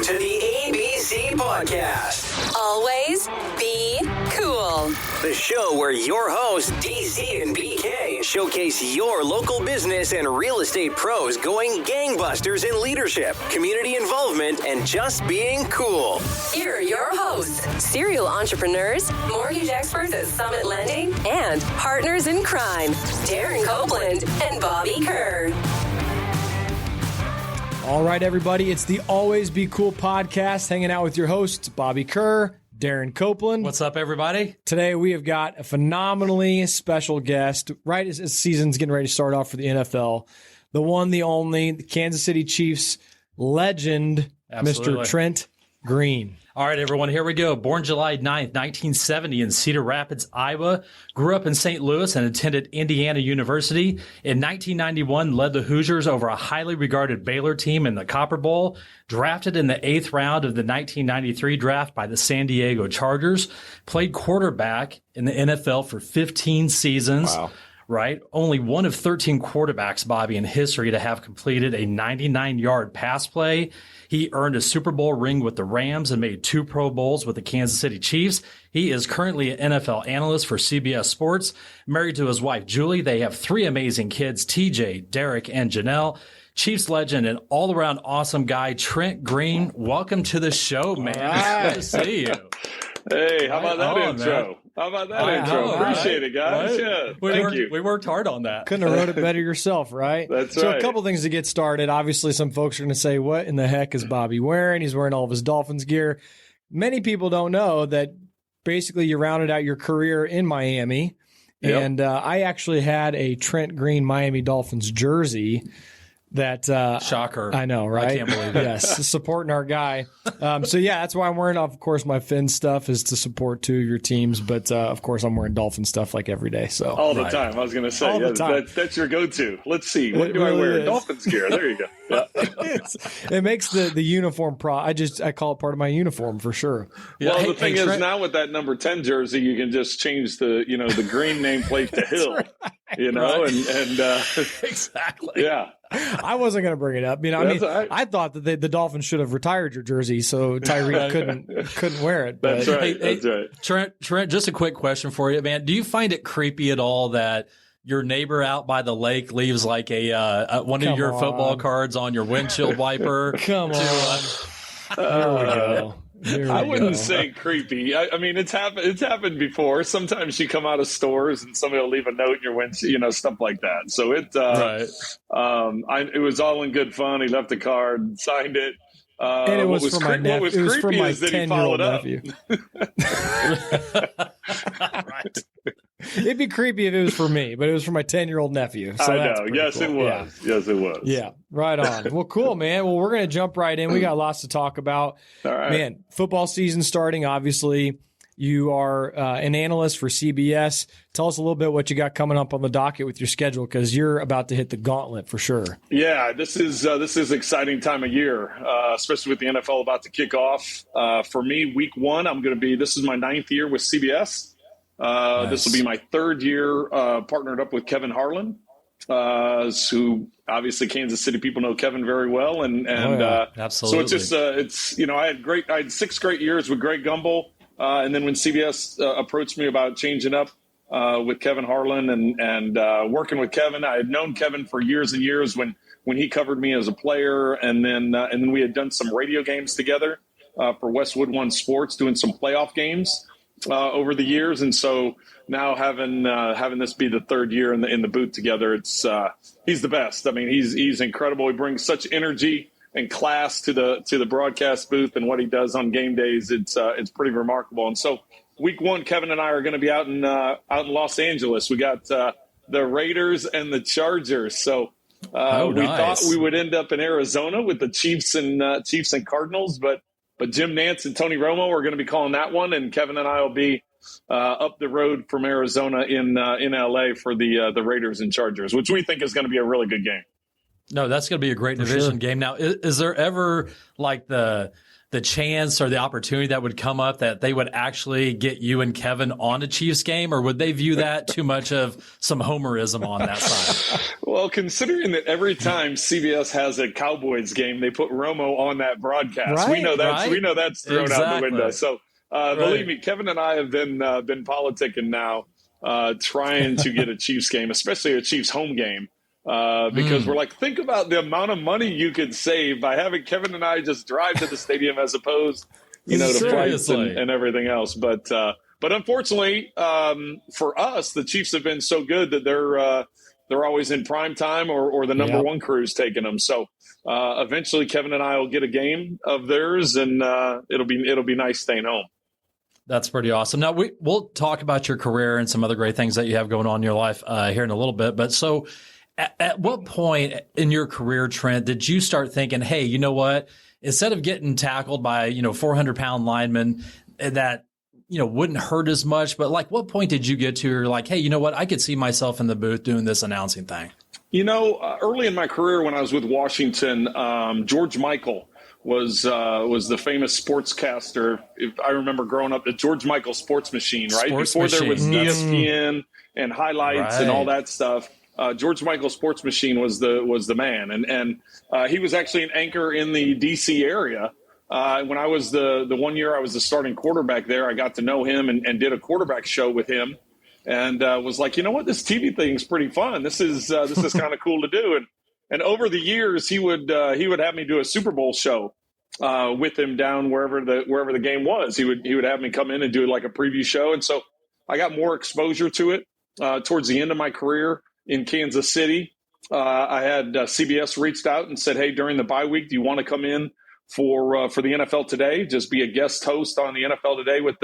to the ABC Podcast. Always be cool. The show where your hosts, DC and BK, showcase your local business and real estate pros going gangbusters in leadership, community involvement, and just being cool. Here are your hosts, serial entrepreneurs, mortgage experts at Summit Lending, and partners in crime, Darren Copeland and Bobby Kerr. All right, everybody, it's the Always Be Cool podcast, hanging out with your hosts, Bobby Kerr, Darren Copeland. What's up, everybody? Today, we have got a phenomenally special guest, right as the season's getting ready to start off for the NFL. The one, the only, the Kansas City Chiefs legend, Absolutely. Mr. Trent Green. All right, everyone, here we go. Born July 9th, 1970 in Cedar Rapids, Iowa. Grew up in St. Louis and attended Indiana University. In 1991, led the Hoosiers over a highly regarded Baylor team in the Copper Bowl. Drafted in the 8th round of the 1993 draft by the San Diego Chargers. Played quarterback in the NFL for 15 seasons. Wow. Right? Only one of 13 quarterbacks, Bobby, in history to have completed a 99-yard pass play. He earned a Super Bowl ring with the Rams and made 2 Pro Bowls with the Kansas City Chiefs. He is currently an NFL analyst for CBS Sports. Married to his wife, Julie. They have 3 amazing kids, TJ, Derek, and Janelle. Chiefs legend and all-around awesome guy, Trent Green. Welcome to the show, man. Right. Good to see you. Hey, how about that intro? Man. How about that intro? Appreciate it, guys. Right? Yeah, Thank you. We worked hard on that. Couldn't have wrote it better yourself, right? That's so right. A couple things to get started. Obviously, some folks are going to say, what in the heck is Bobby wearing? He's wearing all of his Dolphins gear. Many people don't know that basically you rounded out your career in Miami. Yep. And I actually had a Trent Green Miami Dolphins jersey that Shocker. I know, right? I can't believe it. Yes, supporting our guy. So yeah, that's why I'm wearing. Of course, my Finn stuff is to support 2 of your teams, but of course, I'm wearing Dolphin stuff like every day. So All the time. I was going to say, All the time. That's your go-to. Let's see. What It do I really wear? is. Dolphins gear. There you go. Yeah. it makes the uniform I call it part of my uniform for sure. Well, Hey, the thing hey, is, Trent- now with that number 10 jersey, you can just change the green nameplate to Hill. right. And Exactly. yeah. I wasn't going to bring it up. That's all right. I thought that the Dolphins should have retired your jersey so Tyreek couldn't wear it. But That's right. Hey, That's right. Trent, just a quick question for you, man. Do you find it creepy at all that your neighbor out by the lake leaves like one Come of your football on. cards on your windshield wiper? Come on. Here we go. Here I we wouldn't go. say creepy. I mean, it's happened before. Sometimes you come out of stores and somebody will leave a note in your windshield, stuff like that. So it was all in good fun. He left a card, signed it. And it was from my nephew. What was It was from creepy my is that he 10-year-old followed up. nephew. Right. It'd be creepy if it was for me, but it was for my 10-year-old nephew. So I that's know. pretty Yes, cool. it was. Yeah. Yes, it was. Yeah, right on. Well, cool, man. Well, we're going to jump right in. We got lots to talk about. All right. Man, football season starting, obviously. You are an analyst for CBS. Tell us a little bit what you got coming up on the docket with your schedule, because you're about to hit the gauntlet for sure. Yeah, this is an exciting time of year, especially with the NFL about to kick off. For me, week 1, this is my 9th year with CBS. Nice. This will be my 3rd year partnered up with Kevin Harlan, who obviously Kansas City people know Kevin very well. Absolutely. So it's I had 6 great years with Greg Gumbel. And then when CBS approached me about changing up with Kevin Harlan and working with Kevin, I had known Kevin for years and years when he covered me as a player, and then we had done some radio games together for Westwood One Sports, doing some playoff games over the years. And so now having this be the 3rd year in the booth together, it's he's the best. I mean, he's incredible. He brings such energy and class to the broadcast booth, and what he does on game days, it's pretty remarkable. And so week 1, Kevin and I are going to be out in Los Angeles. We got the Raiders and the Chargers. So we thought we would end up in Arizona with the Chiefs and Cardinals, but Jim Nantz and Tony Romo are going to be calling that one, and Kevin and I will be up the road from Arizona in LA for the Raiders and Chargers, which we think is going to be a really good game. No, that's going to be a great division game. Now, is there ever like the the chance or the opportunity that would come up that they would actually get you and Kevin on a Chiefs game, or would they view that too much of some homerism on that side? Well, considering that every time CBS has a Cowboys game, they put Romo on that broadcast. Right, we know that's thrown out the window. So believe me, Kevin and I have been politicking now, trying to get a Chiefs game, especially a Chiefs home game. Because we're like, think about the amount of money you could save by having Kevin and I just drive to the stadium as opposed, to flights and everything else. But unfortunately, for us, the Chiefs have been so good that they're always in prime time or the number one crew's taking them. So eventually, Kevin and I will get a game of theirs, and it'll be nice staying home. That's pretty awesome. Now we'll talk about your career and some other great things that you have going on in your life here in a little bit. But so. At what point in your career, Trent, did you start thinking, hey, you know what? Instead of getting tackled by, 400-pound linemen that, wouldn't hurt as much, but like what point did you get to you're like, hey, you know what? I could see myself in the booth doing this announcing thing. Early in my career when I was with Washington, George Michael was the famous sportscaster. If I remember growing up, the George Michael Sports Machine, right? Before there was ESPN and highlights and all that stuff. George Michael Sports Machine was the man, and he was actually an anchor in the DC area. When I was the 1 year I was the starting quarterback there, I got to know him and did a quarterback show with him, and was like, you know what, this TV thing's pretty fun. This is kind of cool to do. And over the years, he would have me do a Super Bowl show with him down wherever the game was. He would have me come in and do like a preview show, and so I got more exposure to it towards the end of my career. In Kansas City, I had CBS reached out and said, hey, during the bye week, do you want to come in for the NFL Today? Just be a guest host on the NFL Today with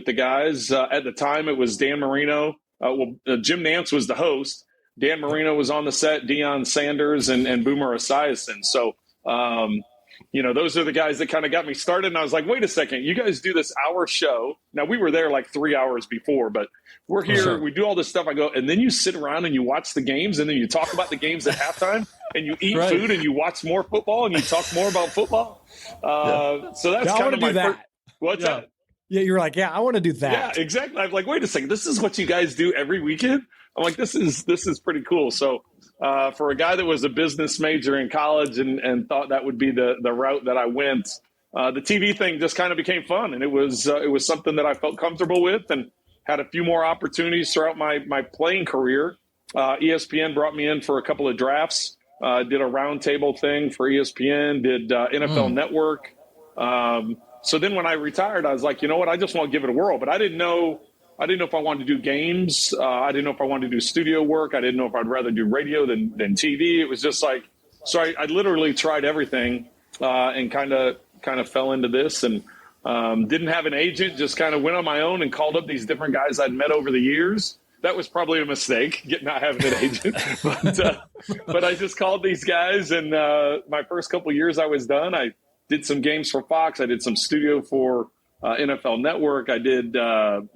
the guys. At the time, it was Dan Marino. Jim Nantz was the host. Dan Marino was on the set, Deion Sanders and Boomer Esiason. So, those are the guys that kind of got me started. And I was like, wait a second, you guys do this hour show. Now, we were there like 3 hours before, but we're here. We do all this stuff. I go, and then you sit around and you watch the games, and then you talk about the games at halftime, and you eat food, and you watch more football, and you talk more about football. So that's kind of my first. What's that? Yeah, you're like, I want to do that. Yeah, exactly. I'm like, wait a second, this is what you guys do every weekend? I'm like, this is pretty cool. So for a guy that was a business major in college and thought that would be the route that I went, the TV thing just kind of became fun, and it was something that I felt comfortable with, and had a few more opportunities throughout my playing career. ESPN brought me in for a couple of drafts, did a roundtable thing for ESPN, did NFL Network. So then when I retired, I was like, you know what, I just want to give it a whirl. But I didn't know if I wanted to do games. I didn't know if I wanted to do studio work. I didn't know if I'd rather do radio than TV. It was just like, so I literally tried everything and kind of fell into this, and didn't have an agent, just kind of went on my own and called up these different guys I'd met over the years. That was probably a mistake, not having an agent. But I just called these guys, and my first couple of years I was done. I did some games for Fox. I did some studio for NFL Network. I did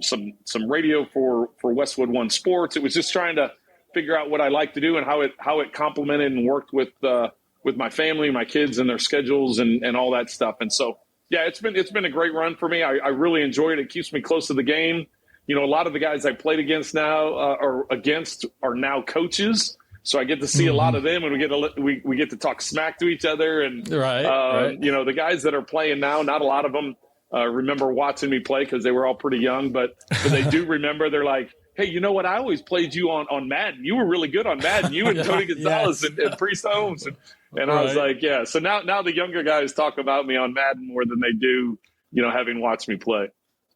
some radio for Westwood One Sports. It was just trying to figure out what I like to do and how it complemented and worked with my family, my kids, and their schedules and all that stuff. And so, yeah, it's been a great run for me. I really enjoy it. It keeps me close to the game. A lot of the guys I played against now are now coaches. So I get to see a lot of them, and we get to talk smack to each other. And right. The guys that are playing now, not a lot of them remember watching me play because they were all pretty young, but they do remember. They're like, hey, you know what? I always played you on Madden. You were really good on Madden. You and Tony Gonzalez and Priest Holmes. And I was like, yeah. So now the younger guys talk about me on Madden more than they do, having watched me play.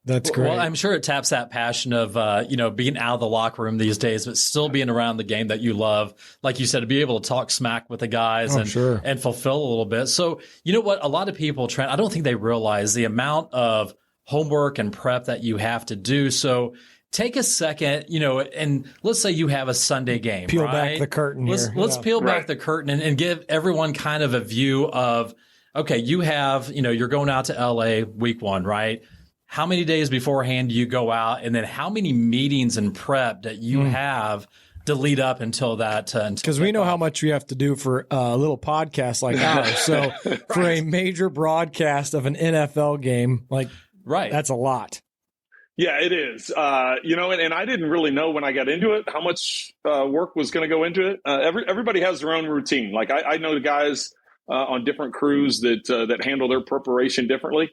That's great. Well, I'm sure it taps that passion of, being out of the locker room these days, but still being around the game that you love. Like you said, to be able to talk smack with the guys and fulfill a little bit. So, you know what? A lot of people, Trent, I don't think they realize the amount of homework and prep that you have to do. So take a second, and let's say you have a Sunday game. Peel back the curtain here. Let's peel back the curtain and give everyone kind of a view of, okay, you have, you're going out to LA week 1, right? How many days beforehand do you go out, and then how many meetings and prep that you have to lead up until that. Because we know how much we have to do for a little podcast like ours. So Right. for a major broadcast of an NFL game, like, Right. that's a lot. Yeah, it is. And I didn't really know when I got into it how much work was going to go into it. Everybody has their own routine. Like I know the guys on different crews that handle their preparation differently.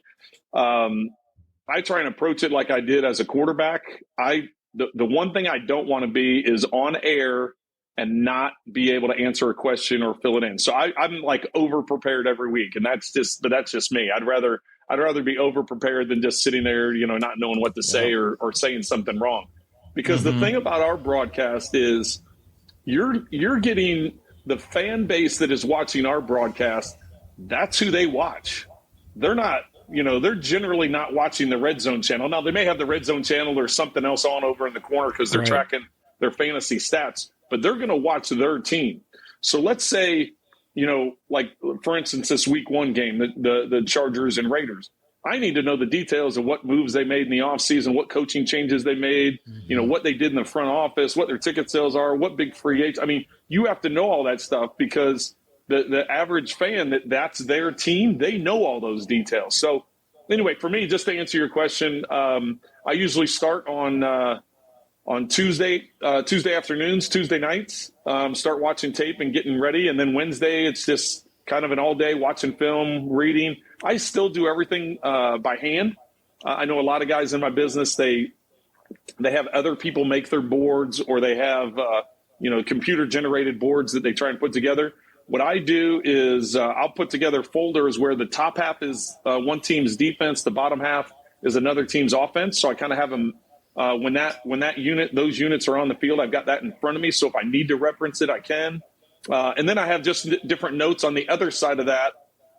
I try and approach it like I did as a quarterback. The one thing I don't want to be is on air and not be able to answer a question or fill it in. So I'm like over prepared every week, and that's just me. I'd rather be over prepared than just sitting there, not knowing what to say or saying something wrong. Because the thing about our broadcast is you're getting the fan base that is watching our broadcast. That's who they watch. They're not, they're generally not watching the Red Zone channel. Now they may have the Red Zone channel or something else on over in the corner because they're tracking their fantasy stats, but they're going to watch their team. So let's say, like for instance, this week 1 game, the Chargers and Raiders. I need to know the details of what moves they made in the offseason, what coaching changes they made, what they did in the front office, what their ticket sales are, what big free agents. I mean, you have to know all that stuff because the average fan that's their team, they know all those details. So anyway, for me, just to answer your question, I usually start on Tuesday afternoons, Tuesday nights, start watching tape and getting ready. And then Wednesday, it's just kind of an all day watching film, reading. I still do everything by hand. I know a lot of guys in my business, they have other people make their boards, or they have, computer generated boards that they try and put together. What I do is I'll put together folders where the top half is one team's defense, the bottom half is another team's offense. So I kind of have them when those units are on the field, I've got that in front of me. So if I need to reference it, I can. And then I have just different notes on the other side of that,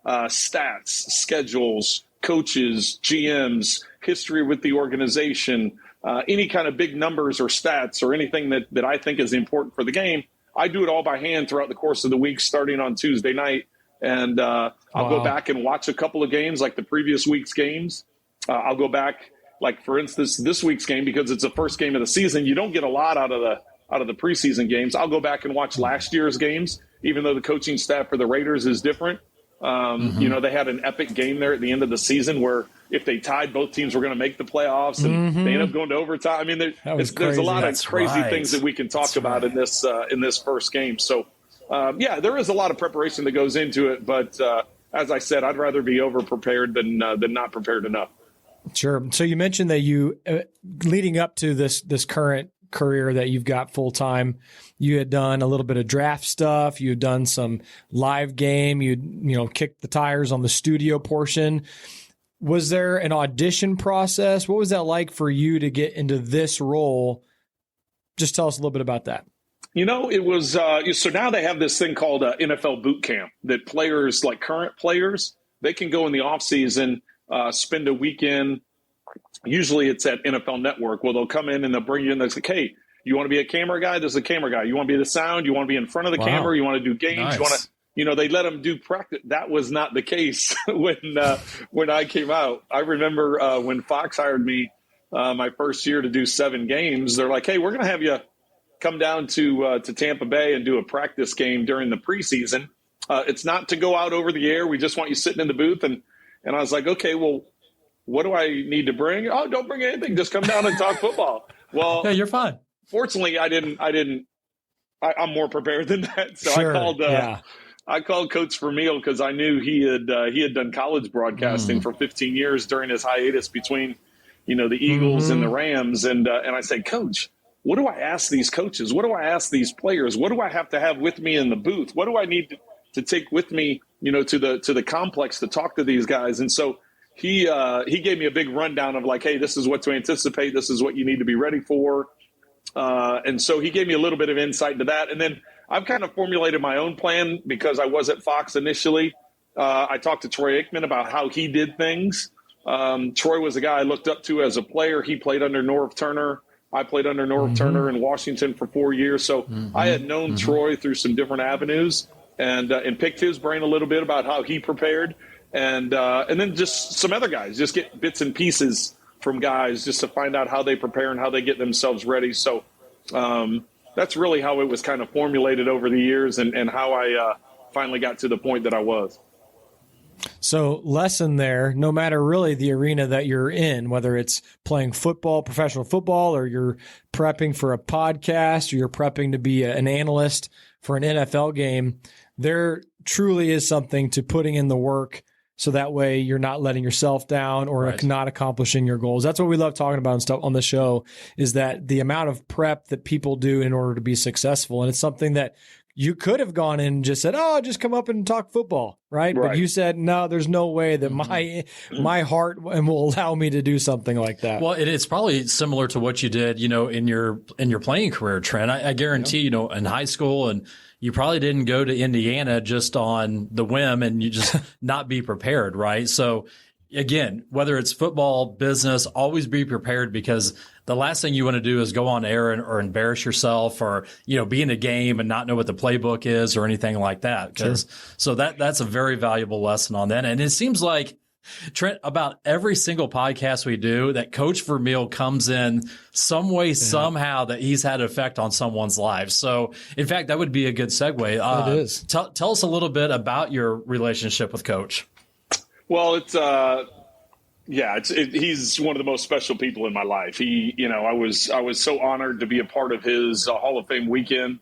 stats, schedules, coaches, GMs, history with the organization, any kind of big numbers or stats or anything that I think is important for the game. I do it all by hand throughout the course of the week, starting on Tuesday night. And I'll go back and watch a couple of games, like the previous week's games. I'll go back, like, for instance, this week's game, because it's the first game of the season. You don't get a lot out of the preseason games. I'll go back and watch last year's games, even though the coaching staff for the Raiders is different. They had an epic game there at the end of the season where if they tied, both teams were going to make the playoffs, and they end up going to overtime. I mean, there's a lot of crazy things that we can talk about in this first game. So, there is a lot of preparation that goes into it. But as I said, I'd rather be over prepared than not prepared enough. Sure. So you mentioned that you, leading up to this current career that you've got full time, you had done a little bit of draft stuff. You had done some live game. You kicked the tires on the studio portion. Was there an audition process? What was that like for you to get into this role? Just tell us a little bit about that. It was so now they have this thing called NFL boot camp that players, like current players, they can go in the off season, spend a weekend. Usually it's at NFL Network. Well, they'll come in and they'll bring you in. They're like, hey, you want to be a camera guy? There's a camera guy. You want to be the sound? You want to be in front of the camera? You want to do games? Nice. You want to, they let them do practice. That was not the case when I came out. I remember when Fox hired me my first year to do 7 games. They're like, hey, we're going to have you come down to Tampa Bay and do a practice game during the preseason. It's not to go out over the air. We just want you sitting in the booth. And I was like, okay, well, what do I need to bring? Oh, don't bring anything. Just come down and talk football. Well, yeah, you're fine. Fortunately, I'm more prepared than that. So sure, I called Coach Vermeil because I knew he had done college broadcasting for 15 years during his hiatus between, the Eagles and the Rams. And I said, Coach, what do I ask these coaches? What do I ask these players? What do I have to have with me in the booth? What do I need to take with me, to the complex to talk to these guys? And so he gave me a big rundown of like, hey, this is what to anticipate. This is what you need to be ready for. And so he gave me a little bit of insight into that. And then I've kind of formulated my own plan because I was at Fox initially. I talked to Troy Aikman about how he did things. Troy was a guy I looked up to as a player. He played under Norv Turner. I played under Norv Turner in Washington for 4 years. So I had known Troy through some different avenues and picked his brain a little bit about how he prepared. And then just some other guys, just get bits and pieces from guys just to find out how they prepare and how they get themselves ready. So, that's really how it was kind of formulated over the years, and how I finally got to the point that I was. So lesson there, no matter really the arena that you're in, whether it's playing football, professional football, or you're prepping for a podcast, or you're prepping to be an analyst for an NFL game, there truly is something to putting in the work so that way you're not letting yourself down or not accomplishing your goals. That's what we love talking about and stuff on the show, is that the amount of prep that people do in order to be successful. And it's something that you could have gone in and just said, "Oh, just come up and talk football," right? But you said, "No, there's no way that my heart will allow me to do something like that." Well, it's probably similar to what you did, in your playing career, Trent. I guarantee, in high school, and you probably didn't go to Indiana just on the whim and you just not be prepared, right? So again, whether it's football, business, always be prepared, because the last thing you want to do is go on air or embarrass yourself, or, be in a game and not know what the playbook is or anything like that. So that's a very valuable lesson on that. And it seems like, Trent, about every single podcast we do, that Coach Vermeil comes in some way, somehow, that he's had an effect on someone's life. So, in fact, that would be a good segue. It is. Tell us a little bit about your relationship with Coach. Well, he's one of the most special people in my life. I was so honored to be a part of his Hall of Fame weekend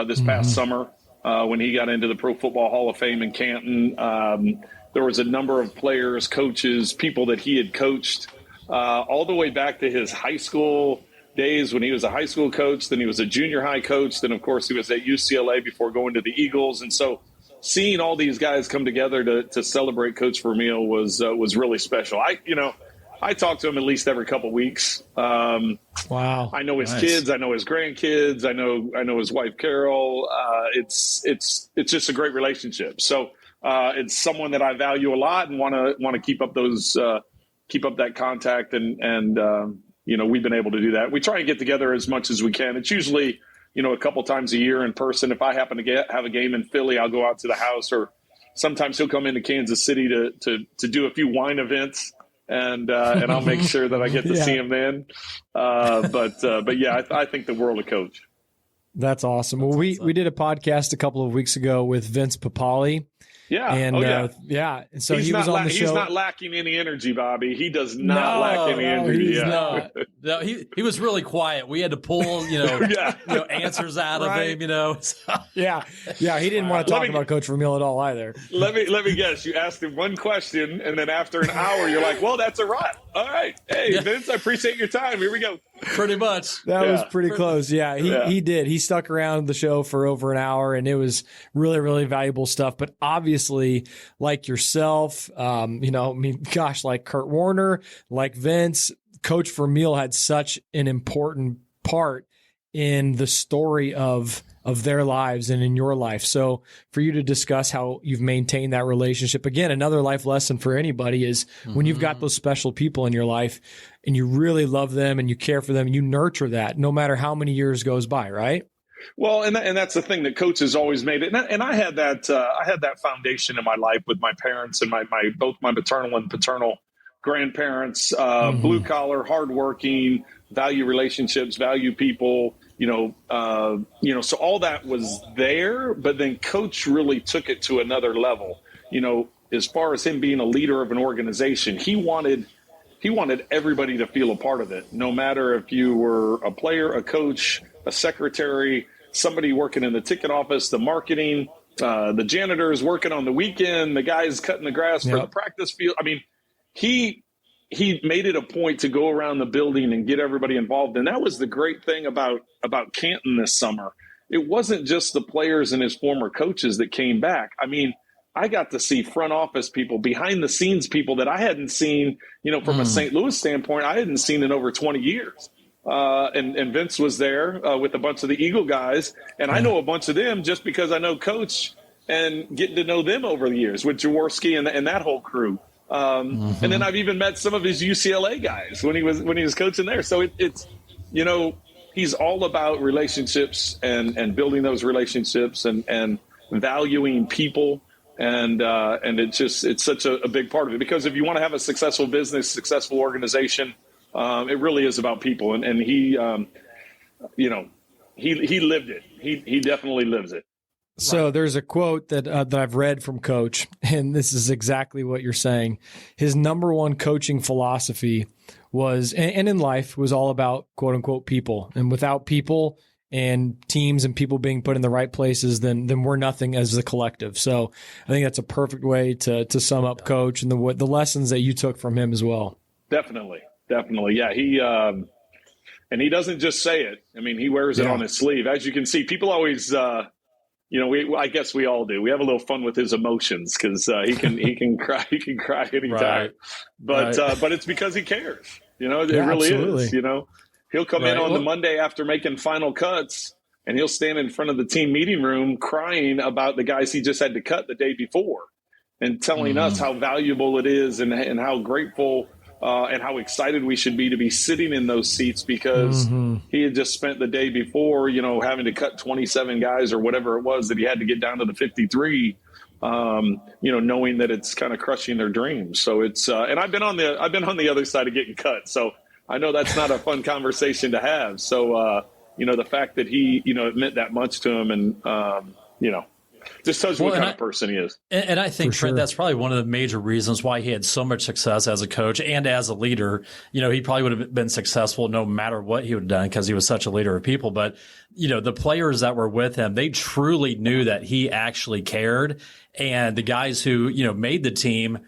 this past summer when he got into the Pro Football Hall of Fame in Canton. There was a number of players, coaches, people that he had coached all the way back to his high school days when he was a high school coach. Then he was a junior high coach. Then, of course, he was at UCLA before going to the Eagles. And so seeing all these guys come together to celebrate Coach Vermeil was really special. I talk to him at least every couple of weeks. Wow. I know his kids. I know his grandkids. I know his wife, Carol. It's just a great relationship. So it's someone that I value a lot and want to keep up that contact. And we've been able to do that. We try and get together as much as we can. It's usually, a couple times a year in person. If I happen to have a game in Philly, I'll go out to the house, or sometimes he'll come into Kansas City to do a few wine events, and I'll make sure that I get to see him then. But yeah, I think the world of Coach. That's awesome. Well, we did a podcast a couple of weeks ago with Vince Papale. Yeah. And and so he was on the show. He's not lacking any energy, Bobby. He does not lack any energy. He's not. No, he was really quiet. We had to pull, answers out of him, So. Yeah. He didn't want to talk about Coach Vermeil at all either. Let me guess. You asked him one question, and then after an hour, you're like, "Well, that's a wrap. All right. Hey, Vince, I appreciate your time. Here we go." Pretty much. That was pretty close. Yeah, he did. He stuck around the show for over an hour, and it was really, really valuable stuff. But obviously, like yourself, like Kurt Warner, like Vince, Coach Vermeil had such an important part in the story of their lives and in your life. So for you to discuss how you've maintained that relationship, again, another life lesson for anybody is when you've got those special people in your life and you really love them and you care for them, you nurture that no matter how many years goes by, right? Well, and that's the thing that Coach has always made it. And I had that foundation in my life with my parents and both my maternal and paternal grandparents, blue collar, hardworking, value relationships, value people, so all that was there, but then Coach really took it to another level, as far as him being a leader of an organization. He wanted everybody to feel a part of it, no matter if you were a player, a coach, a secretary, somebody working in the ticket office, the marketing, the janitors working on the weekend, the guys cutting the grass for the practice field. I mean, he made it a point to go around the building and get everybody involved. And that was the great thing about Canton this summer. It wasn't just the players and his former coaches that came back. I mean, I got to see front office people, behind the scenes people that I hadn't seen, from a St. Louis standpoint, I hadn't seen in over 20 years. And Vince was there with a bunch of the Eagle guys. And I know a bunch of them just because I know Coach and getting to know them over the years with Jaworski and that whole crew. And then I've even met some of his UCLA guys when he was coaching there. So it's he's all about relationships and building those relationships and valuing people. And it's such a big part of it, because if you want to have a successful business, successful organization, it really is about people. And he he lived it. He definitely lives it. So there's a quote that I've read from Coach, and this is exactly what you're saying. His number one coaching philosophy was, and in life, was all about quote unquote people. And without people and teams and people being put in the right places, then we're nothing as a collective. So I think that's a perfect way to sum up Coach and the lessons that you took from him as well. Definitely. Yeah. And he doesn't just say it. I mean, he wears it on his sleeve. As you can see, people always, I guess we all do. We have a little fun with his emotions because he can cry. He can cry anytime. Right. But it's because he cares. It really absolutely. is. He'll come in on the Monday after making final cuts, and he'll stand in front of the team meeting room crying about the guys he just had to cut the day before, and telling us how valuable it is and how grateful and how excited we should be to be sitting in those seats because he had just spent the day before, having to cut 27 guys or whatever it was that he had to get down to the 53, knowing that it's kind of crushing their dreams. So it's, and I've been on the other side of getting cut. So I know that's not a fun conversation to have. So, the fact that he, it meant that much to him and, just tells you what kind of person he is. And I think, Trent, that's probably one of the major reasons why he had so much success as a coach and as a leader. He probably would have been successful no matter what he would have done because he was such a leader of people. But, the players that were with him, they truly knew that he actually cared. And the guys who, made the team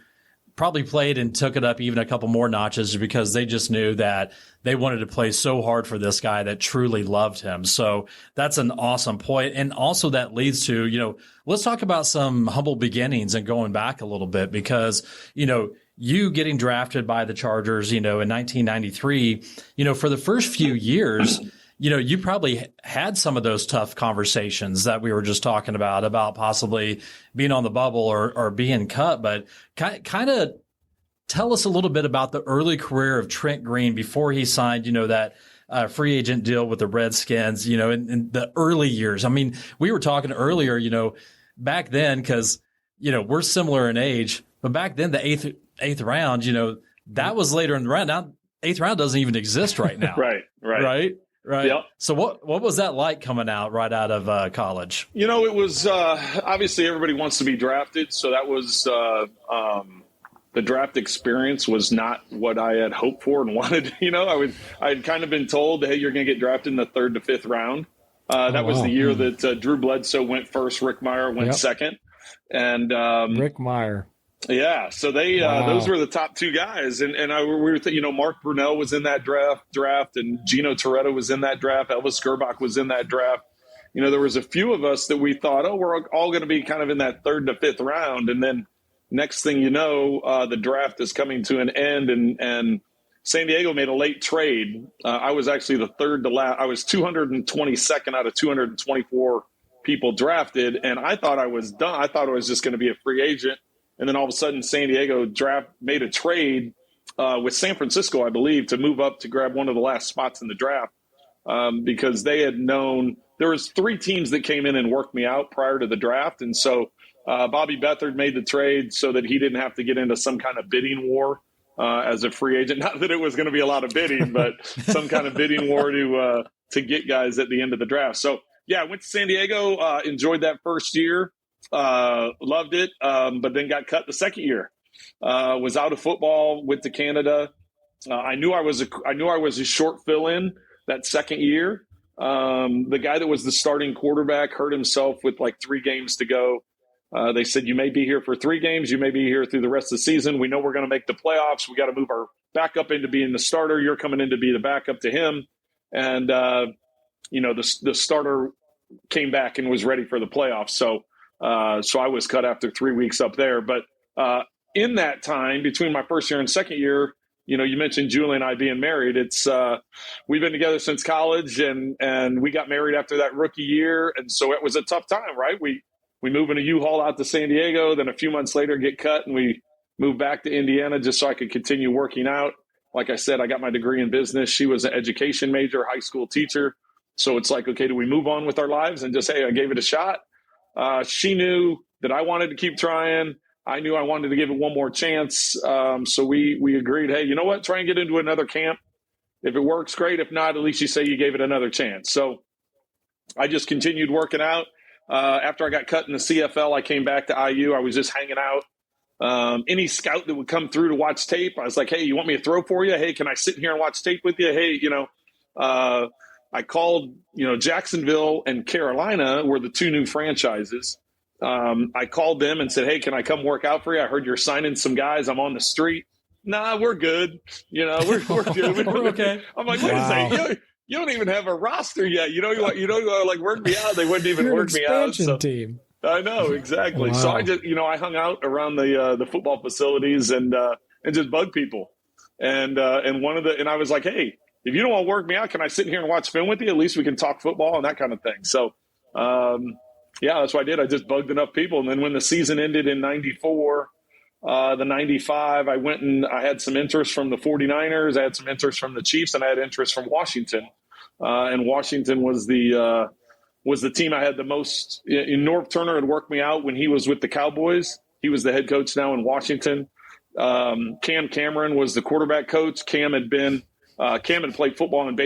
probably played and took it up even a couple more notches because they just knew that they wanted to play so hard for this guy that truly loved him. So that's an awesome point. And also that leads to, let's talk about some humble beginnings and going back a little bit because, you getting drafted by the Chargers, in 1993, for the first few years, you probably had some of those tough conversations that we were just talking about possibly being on the bubble or being cut. But kind of tell us a little bit about the early career of Trent Green before he signed, that free agent deal with the Redskins, in the early years. I mean, we were talking earlier, back then, because, we're similar in age, but back then the eighth round, that was later in the round. Now, eighth round doesn't even exist right now. Right. Right. Yep. So what was that like coming out right out of college? It was obviously everybody wants to be drafted. So that was the draft experience was not what I had hoped for and wanted. I had kind of been told, hey, you're going to get drafted in the 3rd to 5th round. That was the year that Drew Bledsoe went first. Rick Meyer went second. And Rick Meyer. Yeah, so they those were the top two guys, and we were Mark Brunell was in that draft, and Gino Toretto was in that draft. Elvis Gerbach was in that draft. There was a few of us that we thought, we're all going to be kind of in that 3rd to 5th round, and then next thing you know, the draft is coming to an end, and San Diego made a late trade. I was actually the third to last. I was 222nd out of 224 people drafted, and I thought I was done. I thought I was just going to be a free agent. And then all of a sudden, San Diego made a trade with San Francisco, I believe, to move up to grab one of the last spots in the draft because they had known there was 3 teams that came in and worked me out prior to the draft. And so Bobby Beathard made the trade so that he didn't have to get into some kind of bidding war as a free agent. Not that it was going to be a lot of bidding, but some kind of bidding war to get guys at the end of the draft. So, yeah, I went to San Diego, enjoyed that first year. Loved it, but then got cut the second year. Was out of football, went to Canada. I knew I was a short fill-in that second year. The guy that was the starting quarterback hurt himself with like 3 games to go. They said, you may be here for 3 games. You may be here through the rest of the season. We know we're going to make the playoffs. We got to move our backup into being the starter. You're coming in to be the backup to him. And, the starter came back and was ready for the playoffs. So I was cut after 3 weeks up there. But in that time, between my first year and second year, you mentioned Julie and I being married. It's we've been together since college, and we got married after that rookie year. And so it was a tough time, right? We move in a U-Haul out to San Diego, then a few months later get cut, and we moved back to Indiana just so I could continue working out. Like I said, I got my degree in business. She was an education major, high school teacher. So it's like, okay, do we move on with our lives and just, hey, I gave it a shot? She knew that I wanted to keep trying. I knew I wanted to give it one more chance. So we agreed, hey, you know what? Try and get into another camp. If it works, great. If not, at least you say you gave it another chance. So I just continued working out. After I got cut in the CFL, I came back to IU. I was just hanging out. Any scout that would come through to watch tape, I was like, hey, you want me to throw for you? Hey, can I sit here and watch tape with you? Hey, I called, Jacksonville and Carolina were the two new franchises. I called them and said, hey, can I come work out for you? I heard you're signing some guys. I'm on the street. Nah, we're good. We're good. We're okay. I'm like, wait a second. You don't even have a roster yet. You don't like work me out. They wouldn't even You're work me out. Expansion team. I know, exactly. Wow. So I just, I hung out around the football facilities and just bug people. And I was like, hey, if you don't want to work me out, can I sit here and watch film with you? At least we can talk football and that kind of thing. So, that's what I did. I just bugged enough people. And then when the season ended in 94, the 95, I went and I had some interest from the 49ers. I had some interest from the Chiefs, and I had interest from Washington. And Washington was the team I had the most. Norv Turner had worked me out when he was with the Cowboys. He was the head coach now in Washington. Cam Cameron was the quarterback coach. Cam had played football and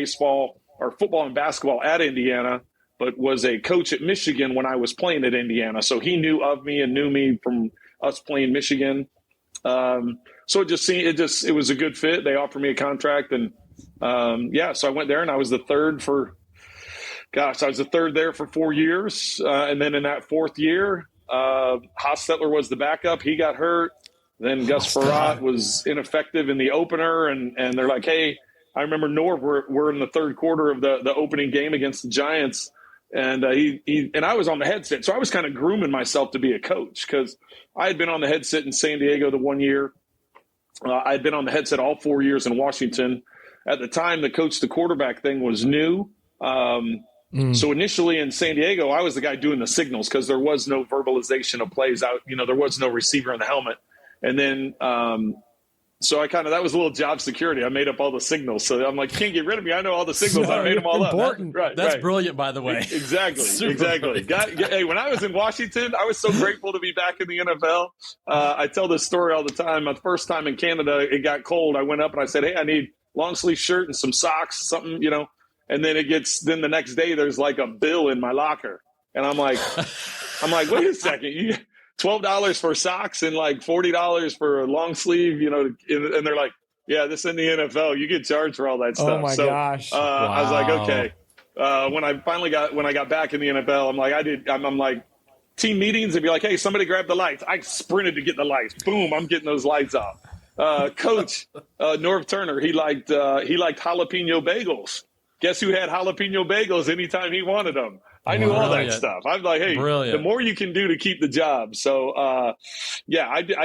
football and basketball at Indiana, but was a coach at Michigan when I was playing at Indiana. So he knew of me and knew me from us playing Michigan. So it was a good fit. They offered me a contract, and so I went there, and I was the third there for 4 years. And then in that fourth year, Hostetler was the backup. He got hurt. Then Gus Frerotte was ineffective in the opener, and they're like, hey, I remember Norv, we're in the third quarter of the opening game against the Giants, and I was on the headset. So I was kind of grooming myself to be a coach because I had been on the headset in San Diego the 1 year. I had been on the headset all 4 years in Washington. At the time, the coach to quarterback thing was new. So initially in San Diego, I was the guy doing the signals because there was no verbalization of plays out. There was no receiver in the helmet. And then so that was a little job security. I made up all the signals. So I'm like, you can't get rid of me. I know all the signals. I made them all important. up. That's brilliant, by the way. Exactly. Brilliant. Hey, when I was in Washington, I was so grateful to be back in the NFL. I tell this story all the time. My first time in Canada, it got cold. I went up and I said, hey, I need long sleeve shirt and some socks, something, and then then the next day there's like a bill in my locker. And I'm like, wait a second. $12 for socks and like $40 for a long sleeve, and they're like, yeah, this in the NFL, you get charged for all that stuff. Oh my gosh. Wow. I was like, okay. When I got back in the NFL, I'm like team meetings and be like, hey, somebody grab the lights. I sprinted to get the lights. Boom. I'm getting those lights off. Coach, Norv Turner, he liked jalapeno bagels. Guess who had jalapeno bagels anytime he wanted them? I knew all that stuff. I'm like, hey, the more you can do to keep the job. So, I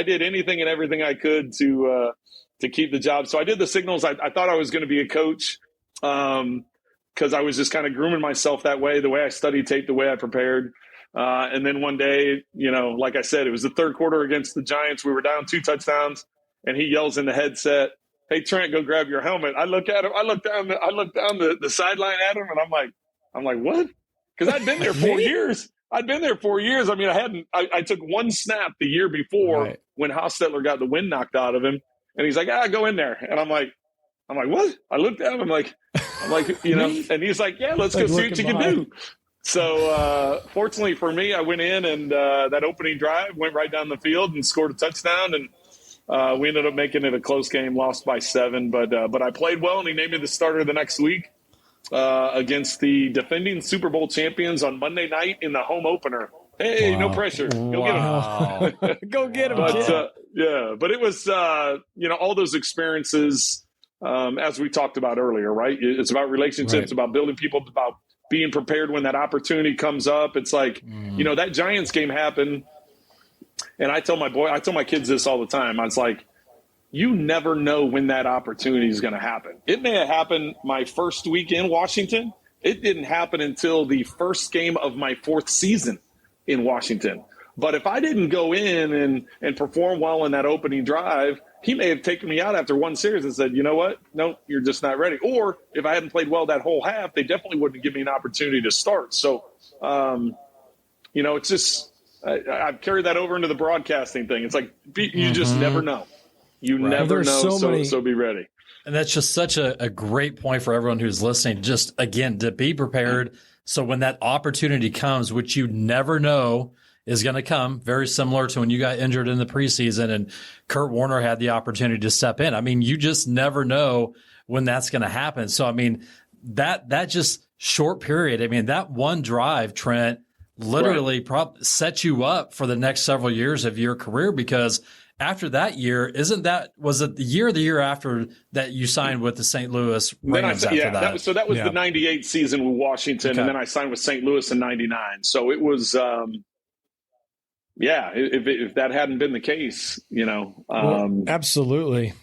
did anything and everything I could to keep the job. So I did the signals. I thought I was going to be a coach because I was just kind of grooming myself that way, the way I studied tape, the way I prepared. And then one day, like I said, it was the third quarter against the Giants. We were down 2 touchdowns, and he yells in the headset, hey, Trent, go grab your helmet. I look at him. I look down the sideline at him, and I'm like, what? Because I'd been there 4 years. I mean, I took one snap the year before when Hostetler got the wind knocked out of him, and he's like, go in there. And I'm like, what? I looked at him. I'm like, and he's like, yeah, let's go see what you can do. So fortunately for me, I went in and that opening drive went right down the field and scored a touchdown, and we ended up making it a close game, lost by 7. But I played well, and he named me the starter the next week against the defending Super Bowl champions on Monday night in the home opener. Hey, no pressure. Go get him. Go get him. But it was, all those experiences, as we talked about earlier, right? It's about relationships, about building people, about being prepared when that opportunity comes up. It's like, that Giants game happened. And I tell my kids this all the time. I was like, you never know when that opportunity is going to happen. It may have happened my first week in Washington. It didn't happen until the first game of my 4th season in Washington. But if I didn't go in and perform well in that opening drive, he may have taken me out after one series and said, you know what? No, you're just not ready. Or if I hadn't played well that whole half, they definitely wouldn't give me an opportunity to start. So, it's just I've carried that over into the broadcasting thing. It's like you just never know. You never know, so be ready. And that's just such a great point for everyone who's listening. Just, again, to be prepared, So when that opportunity comes, which you never know is going to come, very similar to when you got injured in the preseason and Kurt Warner had the opportunity to step in. I mean, you just never know when that's going to happen. So, I mean, that just short period, I mean, that one drive, Trent, literally set you up for the next several years of your career, because after that year, was it the year after that you signed with the St. Louis Rams after that? That was the 98 season with Washington, and then I signed with St. Louis in 99. So it was, if that hadn't been the case, absolutely.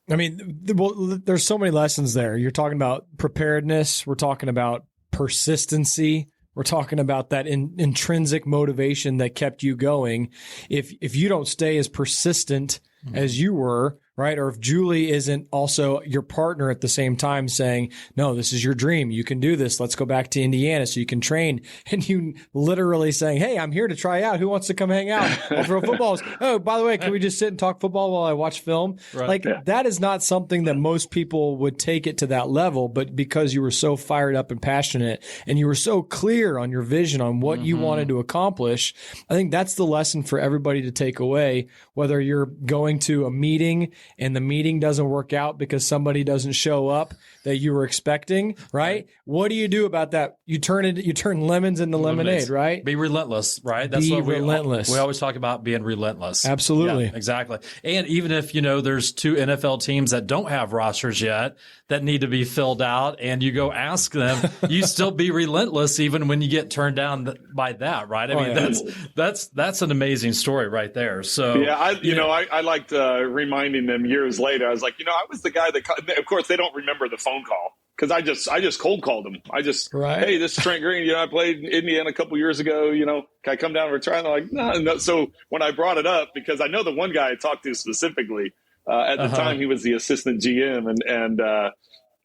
I mean, there's so many lessons there. You're talking about preparedness. We're talking about persistency. We're talking about that intrinsic motivation that kept you going. If you don't stay as persistent as you were, right? Or if Julie isn't also your partner at the same time saying, no, this is your dream. You can do this. Let's go back to Indiana so you can train. And you literally saying, hey, I'm here to try out. Who wants to come hang out? I'll throw footballs. Oh, by the way, can we just sit and talk football while I watch film? Right. That is not something that most people would take it to that level, but because you were so fired up and passionate and you were so clear on your vision on what you wanted to accomplish, I think that's the lesson for everybody to take away, whether you're going to a meeting and the meeting doesn't work out because somebody doesn't show up that you were expecting, right? What do you do about that? You turn lemons into lemonade, right? Be relentless, right? That's Be what relentless. We always talk about being relentless. Absolutely. Yeah, exactly. And even if, there's 2 NFL teams that don't have rosters yet that need to be filled out and you go ask them, you still be relentless even when you get turned down by that, right? I mean, that's an amazing story right there. So, I liked reminding them years later. I was like, I was the guy that, of course, they don't remember the phone call because I just cold called them. Hey, this is Trent Green. I played in Indiana a couple years ago. Can I come down and retire? And they're like, no. So when I brought it up, because I know the one guy I talked to specifically at the time, he was the assistant GM, and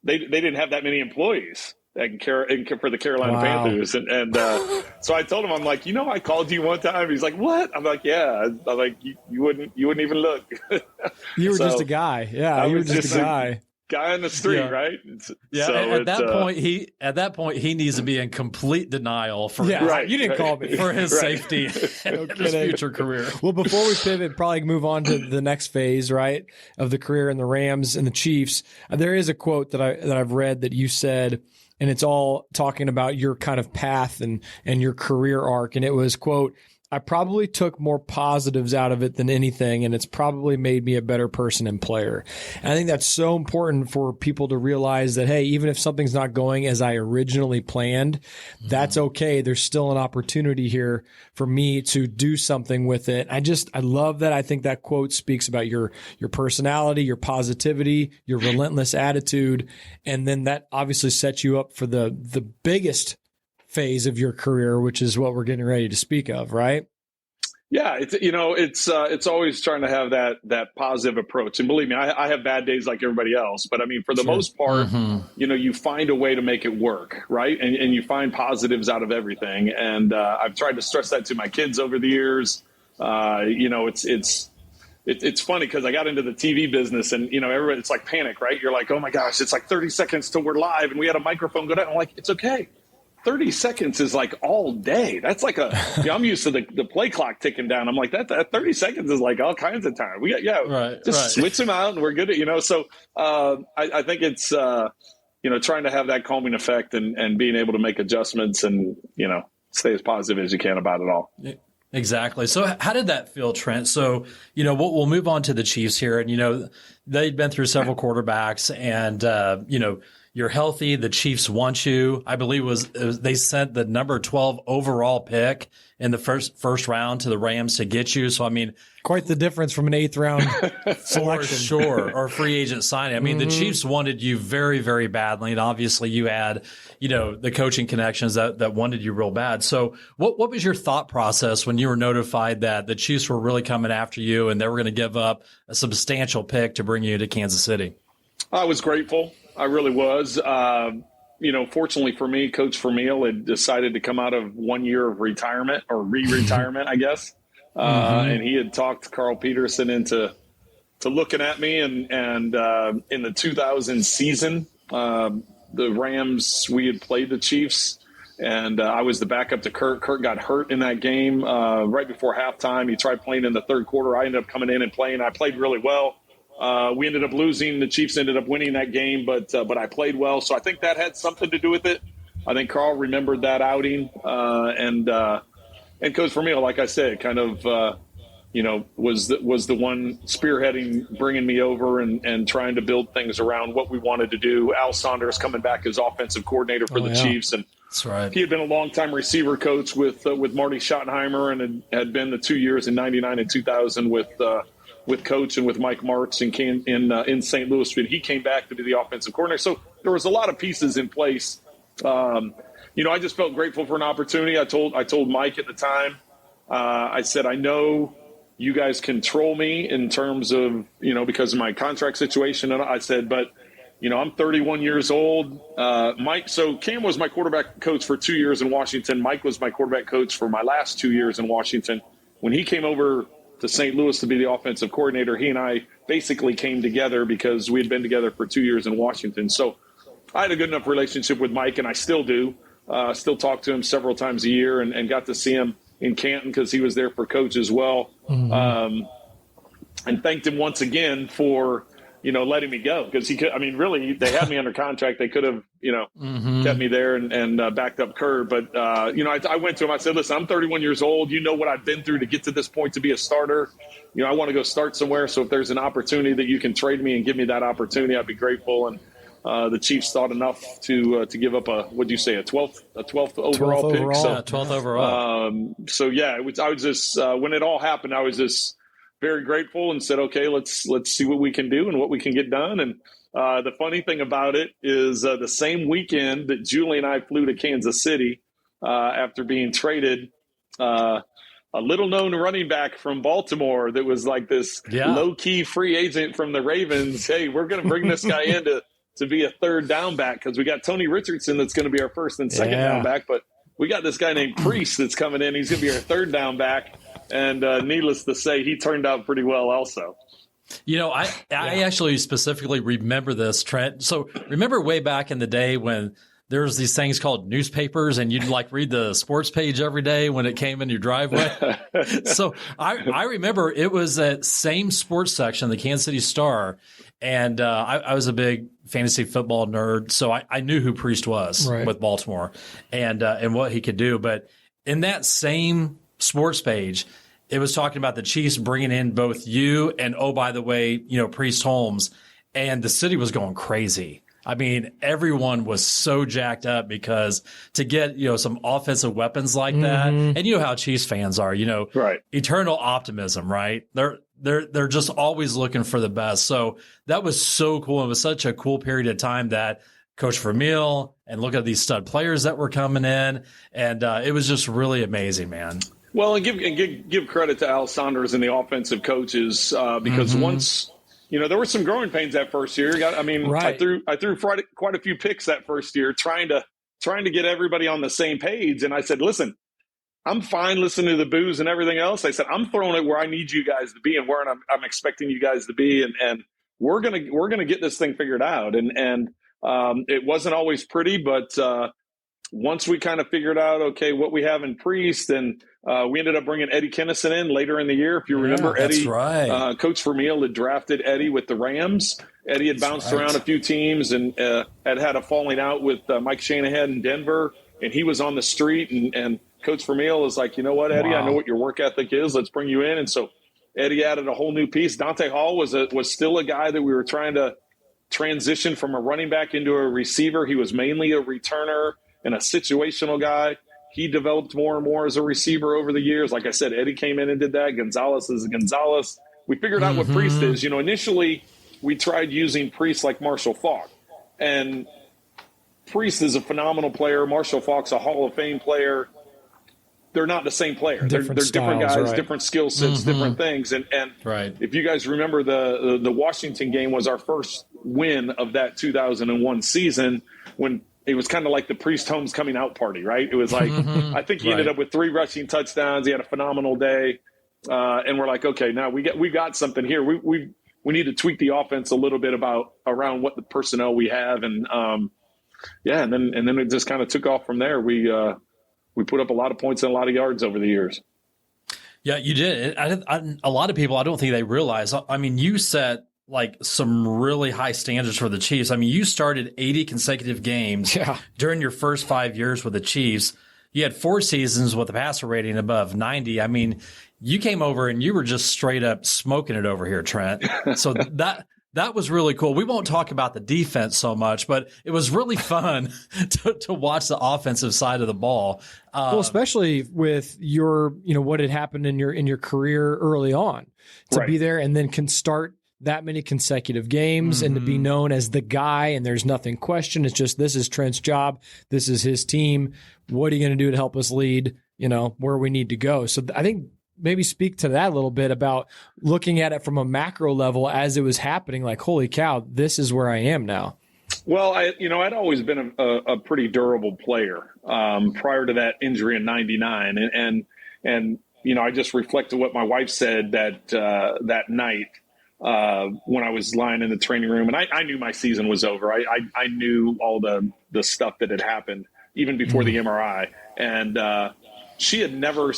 they didn't have that many employees for the Carolina Panthers. And so I told him, I'm like, I called you one time. He's like, what? I'm like, yeah. I'm like, you wouldn't even look. You were just a guy. Yeah, you were just a guy. Guy on the street, right? Yeah. So at that point, he needs to be in complete denial for you didn't call me for his safety and his future career. Well, before we pivot, probably move on to the next phase, right, of the career in the Rams and the Chiefs. There is a quote that I've read that you said, and it's all talking about your kind of path and your career arc, and it was, quote, I probably took more positives out of it than anything, and it's probably made me a better person and player. And I think that's so important for people to realize that, hey, even if something's not going as I originally planned, that's okay. There's still an opportunity here for me to do something with it. I love that. I think that quote speaks about your personality, your positivity, your relentless attitude, and then that obviously sets you up for the biggest phase of your career, which is what we're getting ready to speak of, right? Yeah, it's always trying to have that positive approach. And believe me, I have bad days like everybody else, but I mean, for the most part, you find a way to make it work, right? And you find positives out of everything. And I've tried to stress that to my kids over the years. It's funny because I got into the TV business and, everybody, it's like panic, right? You're like, oh my gosh, it's like 30 seconds till we're live and we had a microphone go down. I'm like, it's okay. 30 seconds is like all day. That's like I'm used to the play clock ticking down. I'm like, that 30 seconds is like all kinds of time. We got, switch them out and we're good at, So I think it's, trying to have that calming effect and being able to make adjustments and, stay as positive as you can about it all. Exactly. So how did that feel, Trent? So, we'll move on to the Chiefs here. And, they'd been through several quarterbacks and, you're healthy. The Chiefs want you. I believe they sent the number 12 overall pick in the first round to the Rams to get you. So, I mean, quite the difference from an 8th round selection. For sure. Or free agent signing. I mean, the Chiefs wanted you very, very badly. And obviously you had, the coaching connections that wanted you real bad. So what was your thought process when you were notified that the Chiefs were really coming after you and they were going to give up a substantial pick to bring you to Kansas City? I was grateful. I really was. Fortunately for me, Coach Vermeil had decided to come out of 1 year of retirement or re-retirement, I guess. And he had talked Carl Peterson into looking at me. And in the 2000 season, the Rams, we had played the Chiefs And I was the backup to Kerr. Kerr got hurt in that game right before halftime. He tried playing in the third quarter. I ended up coming in and playing. I played really well. We ended up losing. The Chiefs ended up winning that game, but I played well. So I think that had something to do with it. I think Carl remembered that outing. And Coach Vermeil, like I said, kind of was the one spearheading, bringing me over and trying to build things around what we wanted to do. Al Saunders coming back as offensive coordinator for the Chiefs, and that's right. He had been a longtime receiver coach with Marty Schottenheimer, and had been the 2 years in '99 and 2000 with Coach and with Mike Martz in St. Louis. And he came back to be the offensive coordinator. So there was a lot of pieces in place. I just felt grateful for an opportunity. I told Mike at the time, I said, I know you guys control me in terms of, because of my contract situation. And I said, but, I'm 31 years old. So Cam was my quarterback coach for 2 years in Washington. Mike was my quarterback coach for my last 2 years in Washington. When he came over to St. Louis to be the offensive coordinator, he and I basically came together because we had been together for 2 years in Washington. So I had a good enough relationship with Mike, and I still do. Still talk to him several times a year, and got to see him in Canton because he was there for Coach as well. Mm-hmm. And thanked him once again for, letting me go, because he could. I mean, really, they had me under contract. They could have, kept me there and backed up Kerr. But I went to him. I said, "Listen, I'm 31 years old. You know what I've been through to get to this point to be a starter. I want to go start somewhere. So if there's an opportunity that you can trade me and give me that opportunity, I'd be grateful." And the Chiefs thought enough to give up a 12th overall pick. So, 12th overall. I was just when it all happened, I was just very grateful and said, okay, let's see what we can do and what we can get done. And the funny thing about it is the same weekend that Julie and I flew to Kansas City after being traded, a little-known running back from Baltimore that was like this low-key free agent from the Ravens. Hey, we're going to bring this guy in to be a third down back because we got Tony Richardson that's going to be our first and second down back, but we got this guy named Priest that's coming in. He's going to be our third down back, and needless to say, he turned out pretty well also. I actually specifically remember this, Trent. So remember way back in the day when there was these things called newspapers, and you'd read the sports page every day when it came in your driveway. So I remember it was that same sports section, the Kansas City Star. And I was a big fantasy football nerd, so I knew who Priest was with Baltimore and what he could do. But in that same sports page, it was talking about the Chiefs bringing in both you and, oh, by the way, Priest Holmes, and the city was going crazy. I mean, everyone was so jacked up because to get, some offensive weapons like that, and how Chiefs fans are, eternal optimism, right? They're just always looking for the best. So that was so cool. It was such a cool period of time that Coach Vermeil and look at these stud players that were coming in. And it was just really amazing, man. Well, and give credit to Al Saunders and the offensive coaches because once, there were some growing pains that first year. I threw quite a few picks that first year trying to get everybody on the same page. And I said, listen, I'm fine listening to the boos and everything else. I said, I'm throwing it where I need you guys to be and where I'm expecting you guys to be. And we're going to get this thing figured out. And it wasn't always pretty, but once we kind of figured out, okay, what we have in Priest, and we ended up bringing Eddie Kennison in later in the year. If you remember, Eddie, Coach Vermeil had drafted Eddie with the Rams. Eddie had bounced around a few teams and had a falling out with Mike Shanahan in Denver, and he was on the street and Coach Vermeil is like, you know what, Eddie, I know what your work ethic is. Let's bring you in. And so Eddie added a whole new piece. Dante Hall was still a guy that we were trying to transition from a running back into a receiver. He was mainly a returner and a situational guy. He developed more and more as a receiver over the years. Like I said, Eddie came in and did that. Gonzalez is Gonzalez. We figured out what Priest is. Initially we tried using Priest like Marshall Faulk. And Priest is a phenomenal player. Marshall Faulk's a Hall of Fame player. They're not the same player. They're different guys, different skill sets, different things. And if you guys remember, the Washington game was our first win of that 2001 season when it was kind of like the Priest Holmes coming out party, right? It was like, I think he ended up with 3 rushing touchdowns. He had a phenomenal day. And we're like, okay, now we got something here. We need to tweak the offense a little bit around what the personnel we have. And yeah, and then it just kind of took off from there. We put up a lot of points and a lot of yards over the years. Yeah, you did. A lot of people, I don't think they realize. I mean, you set like some really high standards for the Chiefs. I mean, you started 80 consecutive games during your first 5 years with the Chiefs. You had 4 seasons with a passer rating above 90. I mean, you came over and you were just straight up smoking it over here, Trent. So that was really cool. We won't talk about the defense so much, but it was really fun to watch the offensive side of the ball. Well, especially with your, what had happened in your career early on, to be there and then can start that many consecutive games and to be known as the guy, and there's nothing questioned. It's just, this is Trent's job. This is his team. What are you going to do to help us lead, where we need to go? So I think maybe speak to that a little bit about looking at it from a macro level as it was happening, like, holy cow, this is where I am now. Well, I'd always been a pretty durable player prior to that injury in '99. And I just reflected what my wife said that night when I was lying in the training room. And I knew my season was over. I knew all the stuff that had happened even before the MRI. And she had never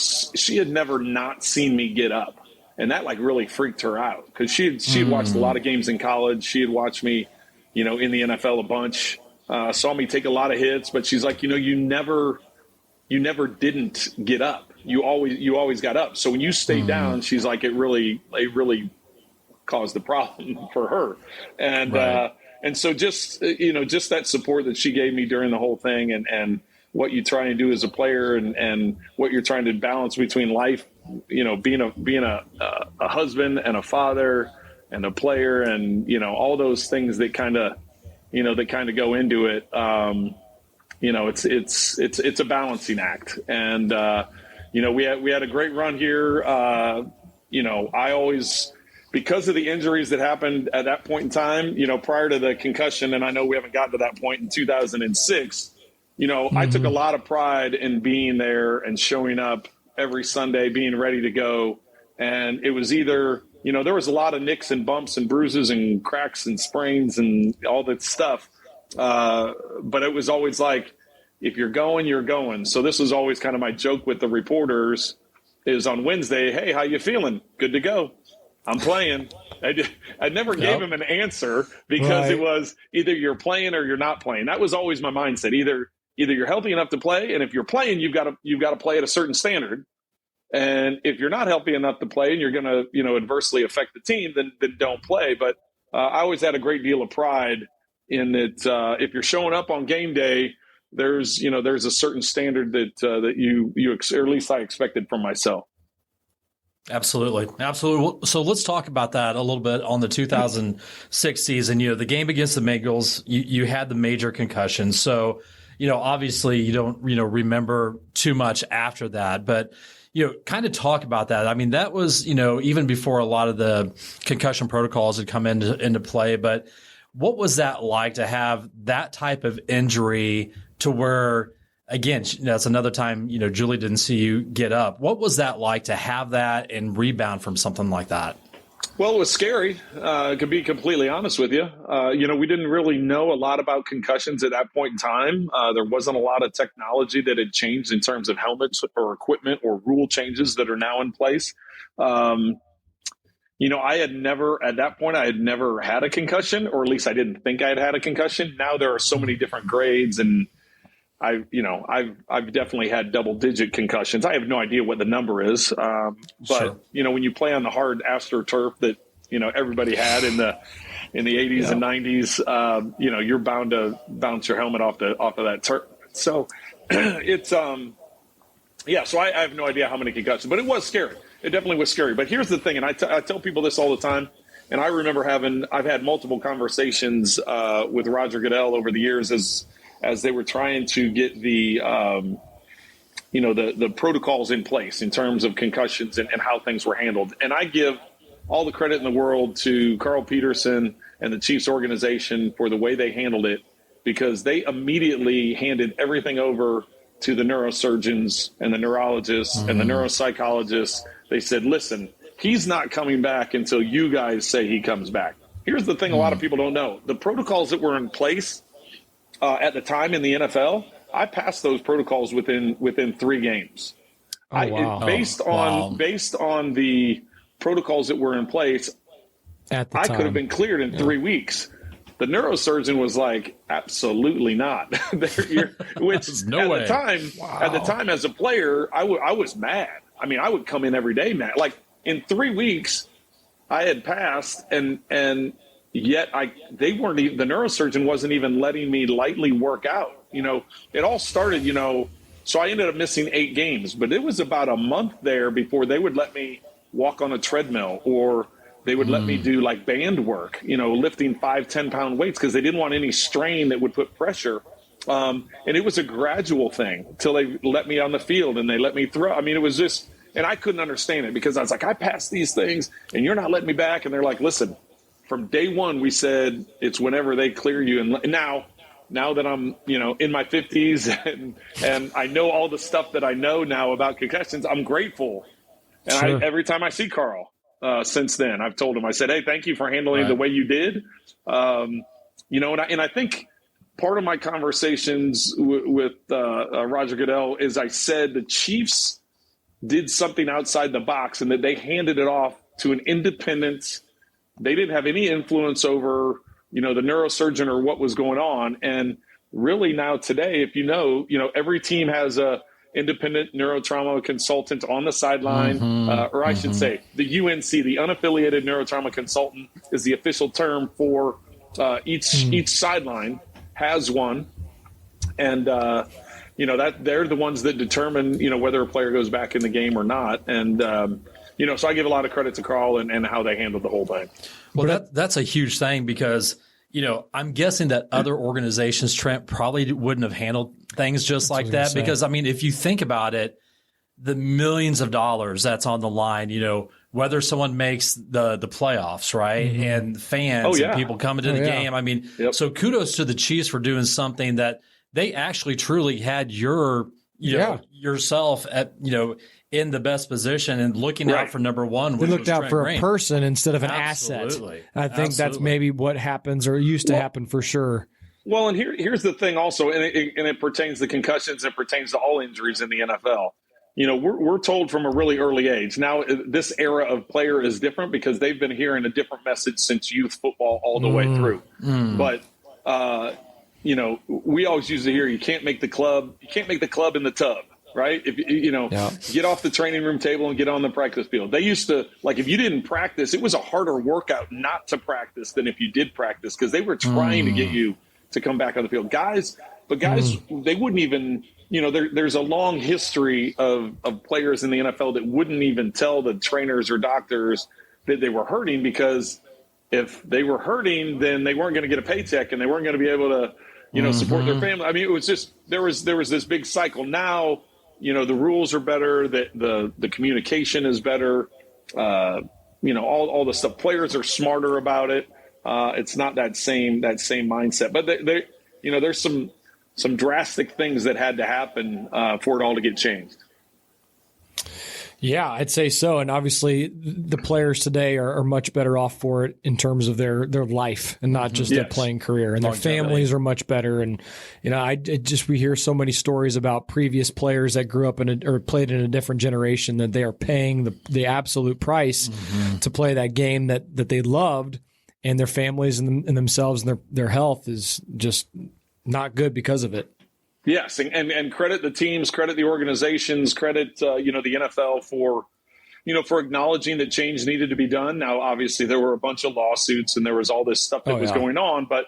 not seen me get up. And that really freaked her out because she had watched a lot of games in college. She had watched me, in the NFL a bunch, saw me take a lot of hits, but she's like, you never didn't get up. You always got up. So when you stayed down, she's like, it really caused the problem for her. And, and so just that support that she gave me during the whole thing and what you try and do as a player and what you're trying to balance between life, being a husband and a father and a player and, all those things that kind of go into it. It's a balancing act. And, we had a great run here. I always, because of the injuries that happened at that point in time, prior to the concussion, and I know we haven't gotten to that point in 2006, I took a lot of pride in being there and showing up every Sunday, being ready to go. And it was either, there was a lot of nicks and bumps and bruises and cracks and sprains and all that stuff. But it was always like, if you're going, you're going. So this was always kind of my joke with the reporters is on Wednesday, hey, how you feeling? Good to go. I'm playing. I never gave him an answer because it was either you're playing or you're not playing. That was always my mindset. Either you're healthy enough to play, and if you're playing, you've got to play at a certain standard. And if you're not healthy enough to play and you're going to, adversely affect the team, then don't play. But I always had a great deal of pride in that. If you're showing up on game day, there's a certain standard that you or at least I expected from myself. Absolutely. So let's talk about that a little bit on the 2006 season. The game against the Bengals, you had the major concussion. So, obviously you don't, remember too much after that, but, kind of talk about that. I mean, that was, even before a lot of the concussion protocols had come into play, but what was that like to have that type of injury to where, again, that's another time, Julie didn't see you get up. What was that like to have that and rebound from something like that? Well, it was scary, to be completely honest with you. We didn't really know a lot about concussions at that point in time. There wasn't a lot of technology that had changed in terms of helmets or equipment or rule changes that are now in place. I had never had a concussion, or at least I didn't think I had a concussion. Now there are so many different grades, and I've definitely had double-digit concussions. I have no idea what the number is, but sure. When you play on the hard AstroTurf that everybody had in the 80s and 90s, you're bound to bounce your helmet off of that turf. So it's So I have no idea how many concussions, but it was scary. It definitely was scary. But here's the thing, and I tell people this all the time, and I remember I've had multiple conversations with Roger Goodell over the years as they were trying to get the protocols in place in terms of concussions and how things were handled. And I give all the credit in the world to Carl Peterson and the Chiefs organization for the way they handled it, because they immediately handed everything over to the neurosurgeons and the neurologists and the neuropsychologists. They said, listen, he's not coming back until you guys say he comes back. Here's the thing a lot of people don't know. The protocols that were in place at the time in the NFL, I passed those protocols within 3 games. Oh, wow. Based on the protocols that were in place, At the I time. could have been cleared in 3 weeks. The neurosurgeon was like, absolutely not. Which No way. At the time as a player, I was mad. I mean, I would come in every day mad. Like in 3 weeks, I had passed, and yet the neurosurgeon wasn't even letting me lightly work out. It all started, so I ended up missing 8 games, but it was about a month there before they would let me walk on a treadmill, or they would let me do like band work, lifting 5-10 pound weights, because they didn't want any strain that would put pressure. And it was a gradual thing till they let me on the field and they let me throw. I mean, it was just, and I couldn't understand it, because I was like, I passed these things and you're not letting me back. And they're like, listen, from day one, we said it's whenever they clear you. And now that I'm, in my 50s and I know all the stuff that I know now about concussions, I'm grateful. And Sure. every time I see Carl, since then, I've told him, I said, hey, thank you for handling the way you did. And I think part of my conversations with Roger Goodell is I said the Chiefs did something outside the box, and that they handed it off to an independent. They didn't have any influence over, the neurosurgeon or what was going on. And really now today, if every team has a independent neurotrauma consultant on the sideline, or I should say the UNC, the unaffiliated neurotrauma consultant, is the official term for each sideline has one. And, that they're the ones that determine, whether a player goes back in the game or not. And, so I give a lot of credit to Carl and how they handled the whole thing. Well, that's a huge thing, because I'm guessing that other organizations, Trent, probably wouldn't have handled things just like that. Because, I mean, if you think about it, the millions of dollars that's on the line, whether someone makes the playoffs, right? And fans and people coming to the game. I mean, so kudos to the Chiefs for doing something that they actually truly had yourself at, in the best position and looking out for number one. They looked out for Green. A person instead of an asset. I think that's maybe what happens, or used to happen for sure. Well, and here's the thing also, and it pertains to concussions, it pertains to all injuries in the NFL. We're told from a really early age. Now, this era of player is different because they've been hearing a different message since youth football all the way through. But, we always used to hear, you can't make the club in the tub. Right? If get off the training room table and get on the practice field. They used to, like, if you didn't practice, it was a harder workout not to practice than if you did practice, because they were trying to get you to come back on the field. Guys, they wouldn't even, there's a long history of players in the NFL that wouldn't even tell the trainers or doctors that they were hurting, because if they were hurting, then they weren't going to get a paycheck and they weren't going to be able to, support their family. I mean, it was just, there was this big cycle. Now, the rules are better, the communication is better, all the stuff. Players are smarter about it. It's not that same mindset, but there's some drastic things that had to happen for it all to get changed. Yeah, I'd say so. And obviously the players today are much better off for it in terms of their life and not just their playing career, and their families are much better. And, we hear so many stories about previous players that grew up or played in a different generation, that they are paying the absolute price to play that game that they loved, and their families and themselves and their health is just not good because of it. Yes, and credit the teams, credit the organizations, credit the NFL for acknowledging that change needed to be done. Now, obviously, there were a bunch of lawsuits and there was all this stuff that was going on, but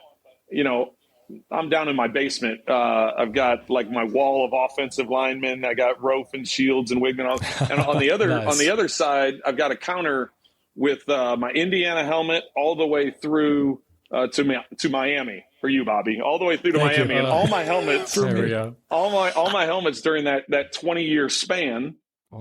I'm down in my basement. I've got like my wall of offensive linemen. I got Rofe and Shields and Wigman, and on the other on the other side, I've got a counter with my Indiana helmet all the way through to Miami. For you, Bobby, all the way through to Miami, and all my helmets, all my helmets during that 20-year span,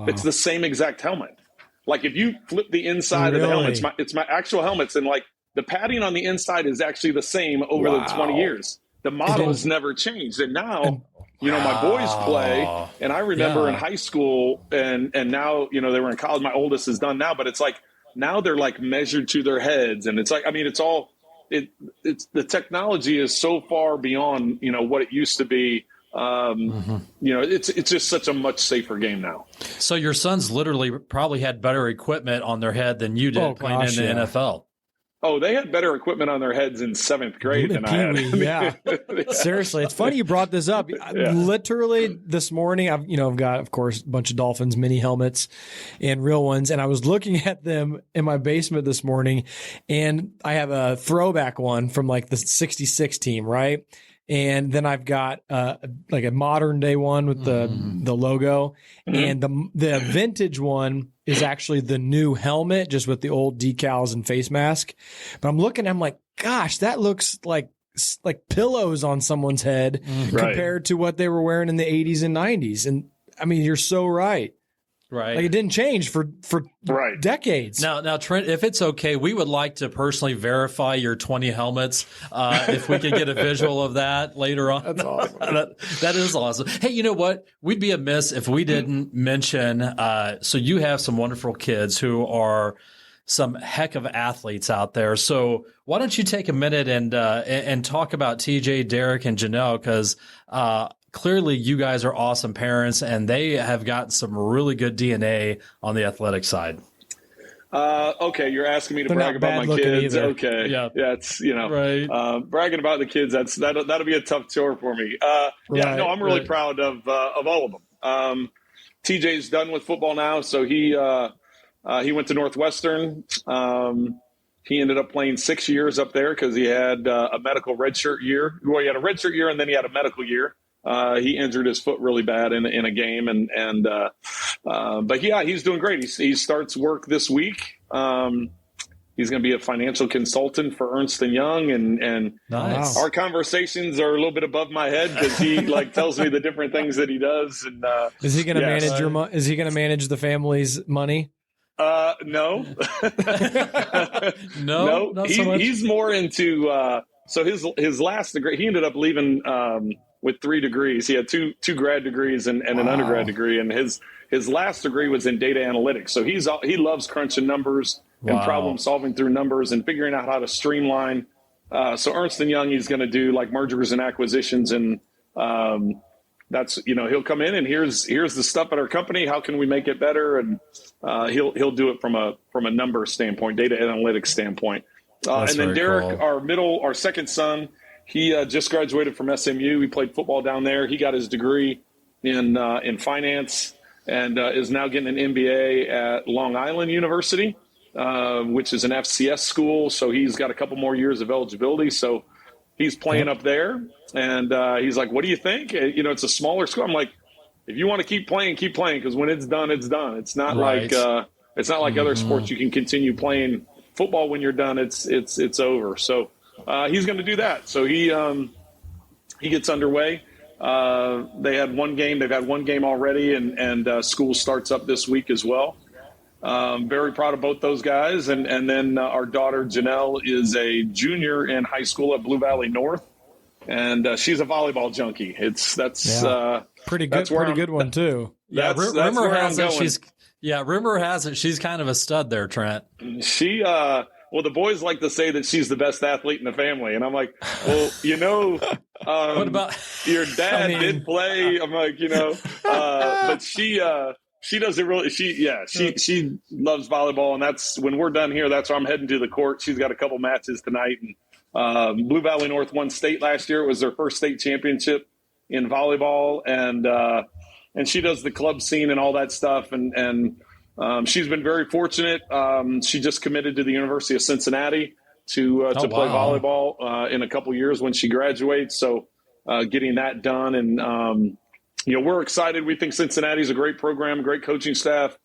it's the same exact helmet. Like if you flip the inside of the helmet, it's my actual helmets, and like the padding on the inside is actually the same over the 20 years. The model has never changed, and now my boys play, and I remember in high school, and now they were in college. My oldest is done now, but it's like now they're like measured to their heads, and it's like it's all. it's the technology is so far beyond, what it used to be. It's just such a much safer game now. So your sons literally probably had better equipment on their head than you did playing in the NFL. Oh, they had better equipment on their heads in 7th grade than I had. Yeah. Seriously. It's funny you brought this up. Yeah. Literally this morning, I've got, of course, a bunch of Dolphins mini helmets and real ones. And I was looking at them in my basement this morning, and I have a throwback one from like the 66 team, right? And then I've got like a modern day one with the logo, and the vintage one is actually the new helmet, just with the old decals and face mask. But I'm like, gosh, that looks like pillows on someone's head compared to what they were wearing in the 80s and 90s. And I mean, you're so right. Right. Like it didn't change for decades. Now, Trent, if it's okay, we would like to personally verify your 20 helmets. If we could get a visual of that later on. That's awesome. That is awesome. Hey, you know what? We'd be amiss if we didn't mention, so you have some wonderful kids who are some heck of athletes out there. So why don't you take a minute and talk about TJ, Derek, and Janelle, because clearly you guys are awesome parents, and they have got some really good DNA on the athletic side. Okay, you're asking me to brag about my kids. Either. Okay, yeah, it's bragging about the kids. That'll be a tough chore for me. I'm really proud of all of them. TJ's done with football now, so he went to Northwestern. He ended up playing 6 years up there because he had a medical redshirt year. Well, he had a redshirt year, and then he had a medical year. He injured his foot really bad in a game, but yeah, he's doing great. He starts work this week. He's going to be a financial consultant for Ernst & Young, and nice. Our conversations are a little bit above my head because he tells me the different things that he does. And is he going to manage Is he going to manage the family's money? No, no, not so much. He's more into. So his last degree, he ended up leaving with 3 degrees. He had two grad degrees and an undergrad degree, and his last degree was in data analytics. So he loves crunching numbers and problem solving through numbers and figuring out how to streamline. So Ernst & Young, he's going to do like mergers and acquisitions, and that's he'll come in and here's the stuff at our company. How can we make it better? And he'll do it from a number standpoint, data analytics standpoint. And then Derek, cool. our second son, he just graduated from SMU. He played football down there. He got his degree in finance and is now getting an MBA at Long Island University, which is an FCS school. So he's got a couple more years of eligibility. So he's playing up there. And he's like, what do you think? It's a smaller school. I'm like, if you want to keep playing, because when it's done, it's done. It's not like other sports you can continue playing football when you're done. It's over. So he's going to do that. So he gets underway. They had one game. They've had one game already, and school starts up this week as well. Very proud of both those guys. And then our daughter Janelle is a junior in high school at Blue Valley North, and she's a volleyball junkie. That's pretty good. Pretty good one too. Rumor has it she's kind of a stud there, Trent. She, well, the boys like to say that she's the best athlete in the family. And I'm like, well, what about your dad did play? I'm like, but she doesn't really, she loves volleyball. And that's when we're done here, that's where I'm heading to the court. She's got a couple matches tonight. And Blue Valley North won state last year. It was their first state championship in volleyball. And she does the club scene and all that stuff. And she's been very fortunate. She just committed to the University of Cincinnati to play volleyball in a couple years when she graduates. So getting that done. And, we're excited. We think Cincinnati's a great program, great coaching staff.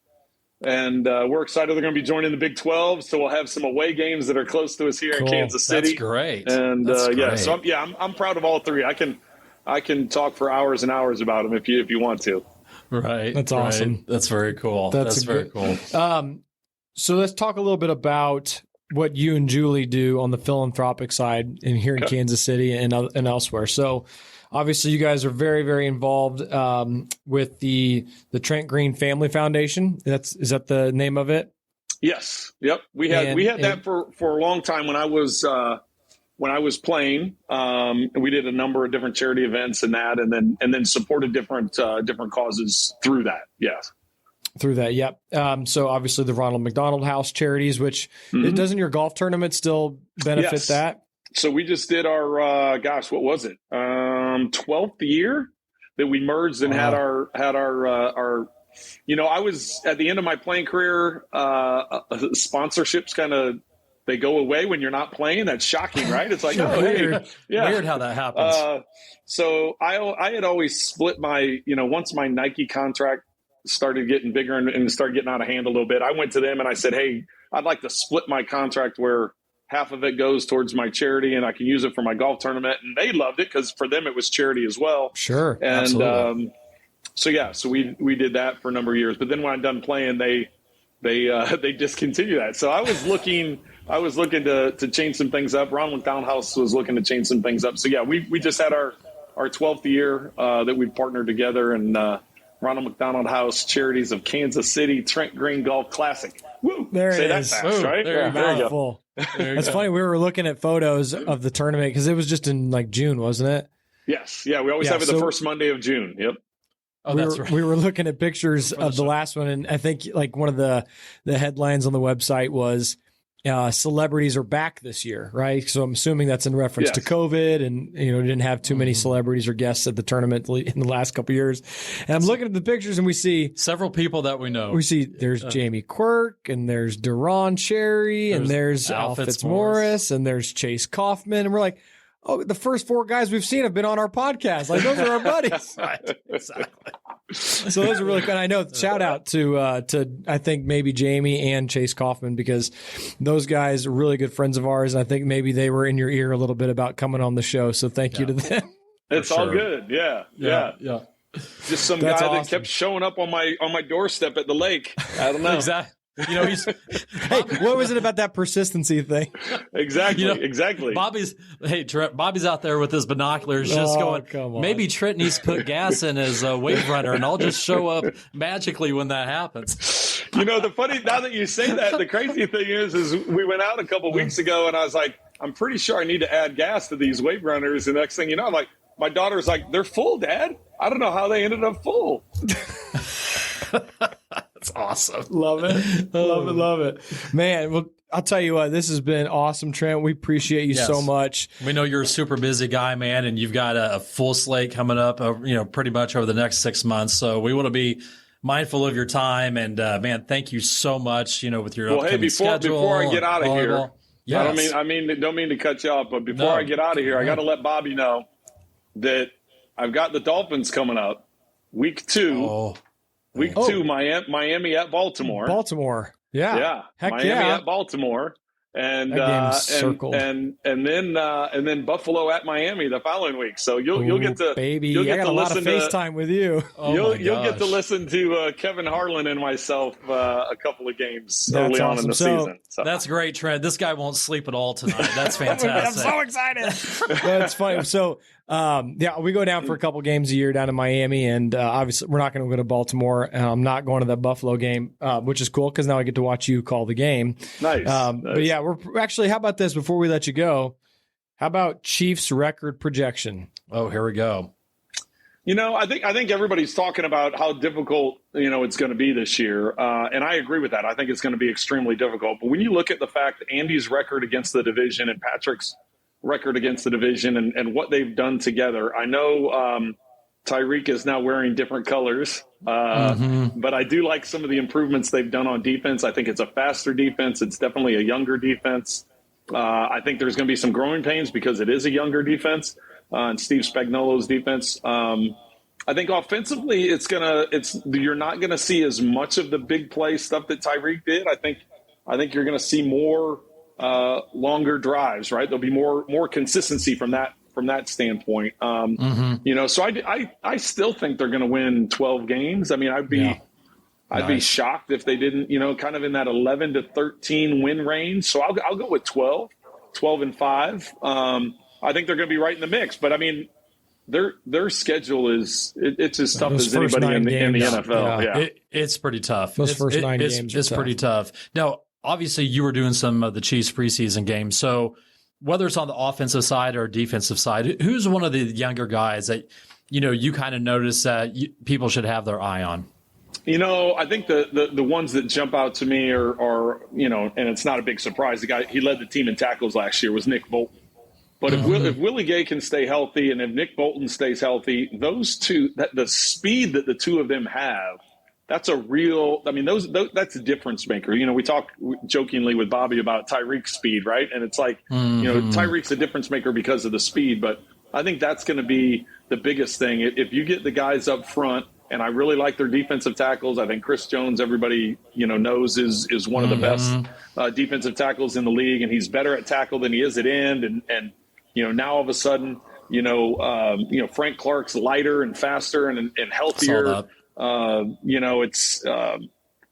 And we're excited they're going to be joining the Big 12. So we'll have some away games that are close to us here in Kansas City. That's great. And so I'm proud of all three. I can talk for hours and hours about them if you want to. Right. That's awesome. Right. That's very cool. That's very cool. So let's talk a little bit about what you and Julie do on the philanthropic side here in Kansas City and elsewhere. So obviously you guys are very, very involved with the Trent Green Family Foundation. Is that the name of it? Yes. Yep. We had that for a long time when I was when I was playing, and we did a number of different charity events and then supported different causes through that. Yes. Through that, yep. So obviously the Ronald McDonald House charities, which doesn't your golf tournament still benefit that? So we just did our what was it? 12th year that we merged and had our I was at the end of my playing career. Sponsorships they go away when you're not playing. That's shocking, right? It's like, weird how that happens. So I had always split my, once my Nike contract started getting bigger and started getting out of hand a little bit, I went to them and I said, hey, I'd like to split my contract where half of it goes towards my charity and I can use it for my golf tournament. And they loved it because for them it was charity as well. Sure. And absolutely. So we did that for a number of years. But then when I'm done playing, they discontinued that. So I was looking to change some things up. Ronald McDonald House was looking to change some things up. So yeah, we just had our 12th year that we partnered together, and Ronald McDonald House Charities of Kansas City Trent Green Golf Classic. Woo! There Say it that is. fast, right? There you go. That's funny. We were looking at photos of the tournament because it was just in like June, wasn't it? Yes. Yeah. We always have it the first Monday of June. Yep. Oh, that's right. We were looking at pictures of the last one, and I think like one of the headlines on the website was celebrities are back this year, right? So I'm assuming that's in reference to COVID, and didn't have too many celebrities or guests at the tournament in the last couple of years. And I'm looking at the pictures, and we see several people that we know. We see there's Jamie Quirk, and there's Duron Cherry, and there's Al Fitzmaurice, and there's Chase Kaufman, and we're like, oh, the first four guys we've seen have been on our podcast. Like, those are our buddies. Right, exactly. So those are really good. I know, shout out to I think maybe Jamie and Chase Kaufman, because those guys are really good friends of ours. And I think maybe they were in your ear a little bit about coming on the show. So thank you to them. It's all good. Yeah. Just some guy that kept showing up on my doorstep at the lake. I don't know. Exactly. He's hey, what was it about that persistency thing? Exactly. Exactly. Trent, Bobby's out there with his binoculars just going, maybe Trent needs to put gas in his wave runner and I'll just show up magically when that happens. The funny, now that you say that, the crazy thing is we went out a couple weeks ago and I was like, I'm pretty sure I need to add gas to these wave runners. And next thing you know, I'm like, my daughter's like, they're full, Dad. I don't know how they ended up full. That's awesome. Love it. Love it. Man, well, I'll tell you what, this has been awesome, Trent. We appreciate you so much. We know you're a super busy guy, man, and you've got a full slate coming up, pretty much over the next 6 months. So we want to be mindful of your time. And, man, thank you so much, with your upcoming schedule. Before I get out of here, yes. I don't mean to cut you off, but before I get out of here, I got to let Bobby know that I've got the Dolphins coming up, week 2. Week 2, Miami at Baltimore. Yeah. Heck Miami yeah. at Baltimore. And and then Buffalo at Miami the following week. So you'll get to I got a lot of FaceTime with you. You'll get to listen to Kevin Harlan and myself a couple of games early on in the season. So. That's great, Trent. This guy won't sleep at all tonight. That's fantastic. I'm so excited. That's funny. So we go down for a couple games a year down in Miami, and obviously we're not going to go to Baltimore. I'm not going to that Buffalo game, which is cool because now I get to watch you call the game. Nice. But yeah, we're actually. How about this? Before we let you go, how about Chiefs record projection? Oh, here we go. I think everybody's talking about how difficult it's going to be this year, and I agree with that. I think it's going to be extremely difficult. But when you look at the fact that Andy's record against the division and Patrick's record against the division and what they've done together, I know Tyreek is now wearing different colors, but I do like some of the improvements they've done on defense. I think it's a faster defense. It's definitely a younger defense. I think there's going to be some growing pains because it is a younger defense, and Steve Spagnuolo's defense. I think offensively, you're not going to see as much of the big play stuff that Tyreek did. I think you're going to see more longer drives, right? There'll be more consistency from that standpoint. So I still think they're going to win 12 games. I mean, I'd be shocked if they didn't, kind of in that 11 to 13 win range. So I'll go with 12 and 5. I think they're going to be right in the mix, but I mean, their schedule it's as tough as anybody in the NFL. Yeah. It's pretty tough. Those first 9 games it's pretty tough. Now, obviously, you were doing some of the Chiefs preseason games. So whether it's on the offensive side or defensive side, who's one of the younger guys that, you kind of notice that people should have their eye on? I think the ones that jump out to me are and it's not a big surprise. The guy, he led the team in tackles last year, was Nick Bolton. But if Willie Gay can stay healthy and if Nick Bolton stays healthy, those two, the speed that the two of them have, that's a real, that's a difference maker. We talk jokingly with Bobby about Tyreek's speed, right? And it's like, Tyreek's a difference maker because of the speed, but I think that's going to be the biggest thing. If you get the guys up front, and I really like their defensive tackles. I think Chris Jones, everybody knows is one of the best defensive tackles in the league, and he's better at tackle than he is at end. And now all of a sudden, Frank Clark's lighter and faster and healthier. It's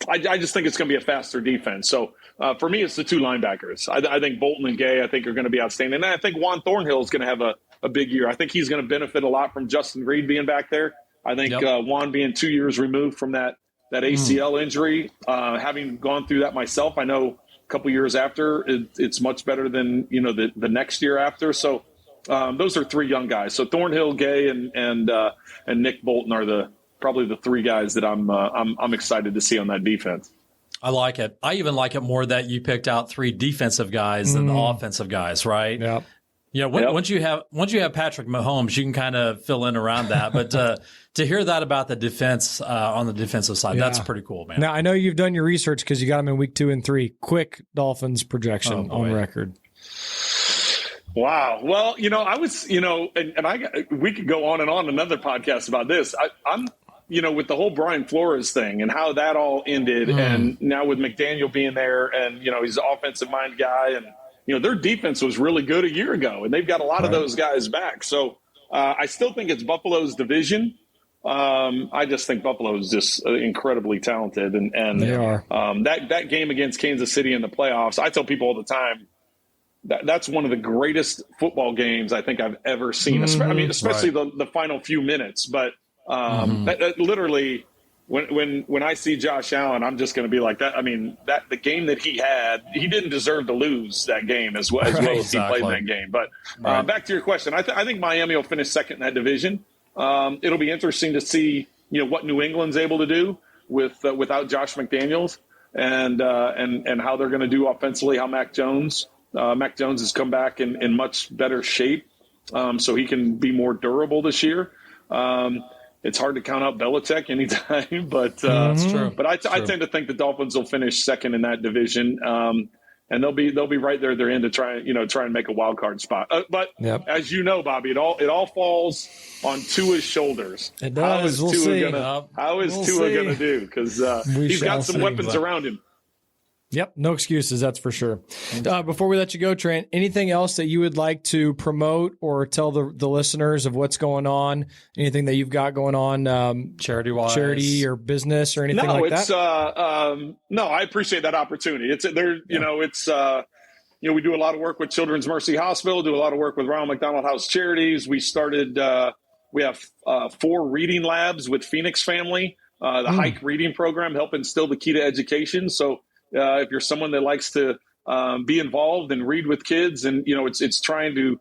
I just think it's going to be a faster defense. So for me, it's the two linebackers. I think Bolton and Gay, I think, are going to be outstanding. And I think Juan Thornhill is going to have a big year. I think he's going to benefit a lot from Justin Reed being back there. I think Juan being 2 years removed from that ACL injury, having gone through that myself, I know a couple years after it's much better than the next year after. So those are three young guys. So Thornhill, Gay, and Nick Bolton are probably the three guys that I'm excited to see on that defense. I like it. I even like it more that you picked out three defensive guys than the offensive guys, right? Yeah. Once you have Patrick Mahomes, you can kind of fill in around that. But to hear that about the defense on the defensive side, that's pretty cool, man. Now, I know you've done your research because you got them in week 2 and 3. Quick Dolphins projection on record. Wow. Well, I was, we could go on and on another podcast about this. I'm with the whole Brian Flores thing and how that all ended, and now with McDaniel being there, and he's an offensive mind guy, and their defense was really good a year ago, and they've got a lot of those guys back. So I still think it's Buffalo's division. I just think Buffalo is just incredibly talented, and they are. That game against Kansas City in the playoffs, I tell people all the time, that's one of the greatest football games I think I've ever seen. Especially the final few minutes. But that literally, when I see Josh Allen, I'm just going to be like that. That the game that he had, he didn't deserve to lose that game as well as he played in that game. But back to your question, I think Miami will finish second in that division. It'll be interesting to see what New England's able to do without Josh McDaniels and how they're going to do offensively. How Mac Jones has come back in much better shape, so he can be more durable this year. It's hard to count out Belichick anytime, but that's true. But I tend to think the Dolphins will finish second in that division, and they'll be right there at their end to try and make a wild card spot. But as you know, Bobby, it all falls on Tua's shoulders. It does. How is Tua gonna do? Because he's got some weapons around him. Yep, no excuses, that's for sure. Before we let you go, Trent, anything else that you would like to promote or tell the listeners of what's going on? Anything that you've got going on, charity-wise, charity or business or anything like that? No, I appreciate that opportunity. We do a lot of work with Children's Mercy Hospital, do a lot of work with Ronald McDonald House Charities. We started, we have 4 reading labs with Phoenix Family, the Hike Reading Program, help instill the key to education. So, if you're someone that likes to be involved and read with kids, and it's trying to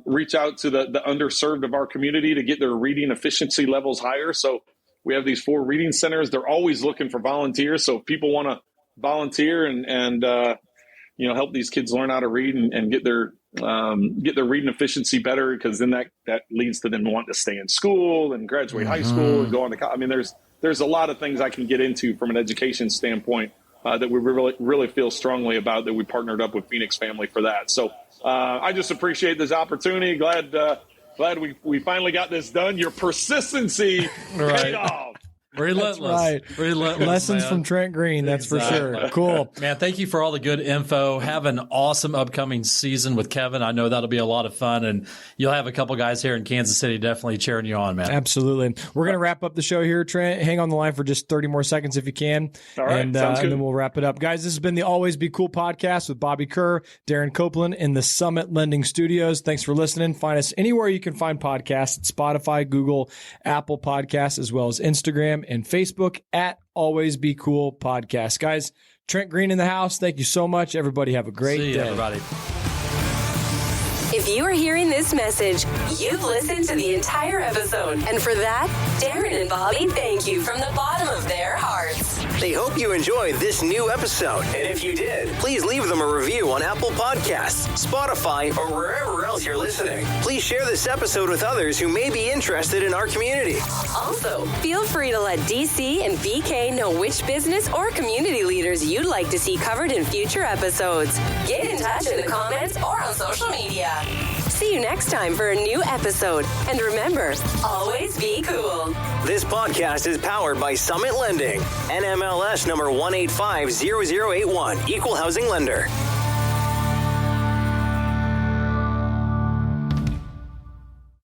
reach out to the underserved of our community to get their reading efficiency levels higher. So we have these 4 reading centers. They're always looking for volunteers. So if people want to volunteer and help these kids learn how to read and get their reading efficiency better, because then that leads to them wanting to stay in school and graduate high school and go on to college. There's a lot of things I can get into from an education standpoint that we really feel strongly about, that we partnered up with Phoenix Family for that. So I just appreciate this opportunity. Glad we finally got this done. Your persistency paid off. Relentless. Right. Relentless, Lessons man. from Trent Green. That's for sure. Cool. Man, thank you for all the good info. Have an awesome upcoming season with Kevin. I know that'll be a lot of fun, and you'll have a couple guys here in Kansas City definitely cheering you on, man. Absolutely. We're going to wrap up the show here, Trent. Hang on the line for just 30 more seconds if you can. All right. And Sounds good. then we'll wrap it up. Guys, this has been the Always Be Cool podcast with Bobby Kerr, Darren Copeland in the Summit Lending Studios. Thanks for listening. Find us anywhere you can find podcasts at Spotify, Google, Apple Podcasts, as well as Instagram and Facebook at Always Be Cool Podcast. Guys, Trent Green in the house. Thank you so much. Everybody have a great day. See you, everybody. If you are hearing this message, you've listened to the entire episode. And for that, Darren and Bobby thank you from the bottom of their hearts. They hope you enjoyed this new episode. And if you did, please leave them a review on Apple Podcasts, Spotify, or wherever else you're listening. Please share this episode with others who may be interested in our community. Also, feel free to let DC and BK know which business or community leaders you'd like to see covered in future episodes. Get in touch in the comments or on social media. See you next time for a new episode. And remember, always be cool. This podcast is powered by Summit Lending, NMLS number 1850081, Equal Housing Lender.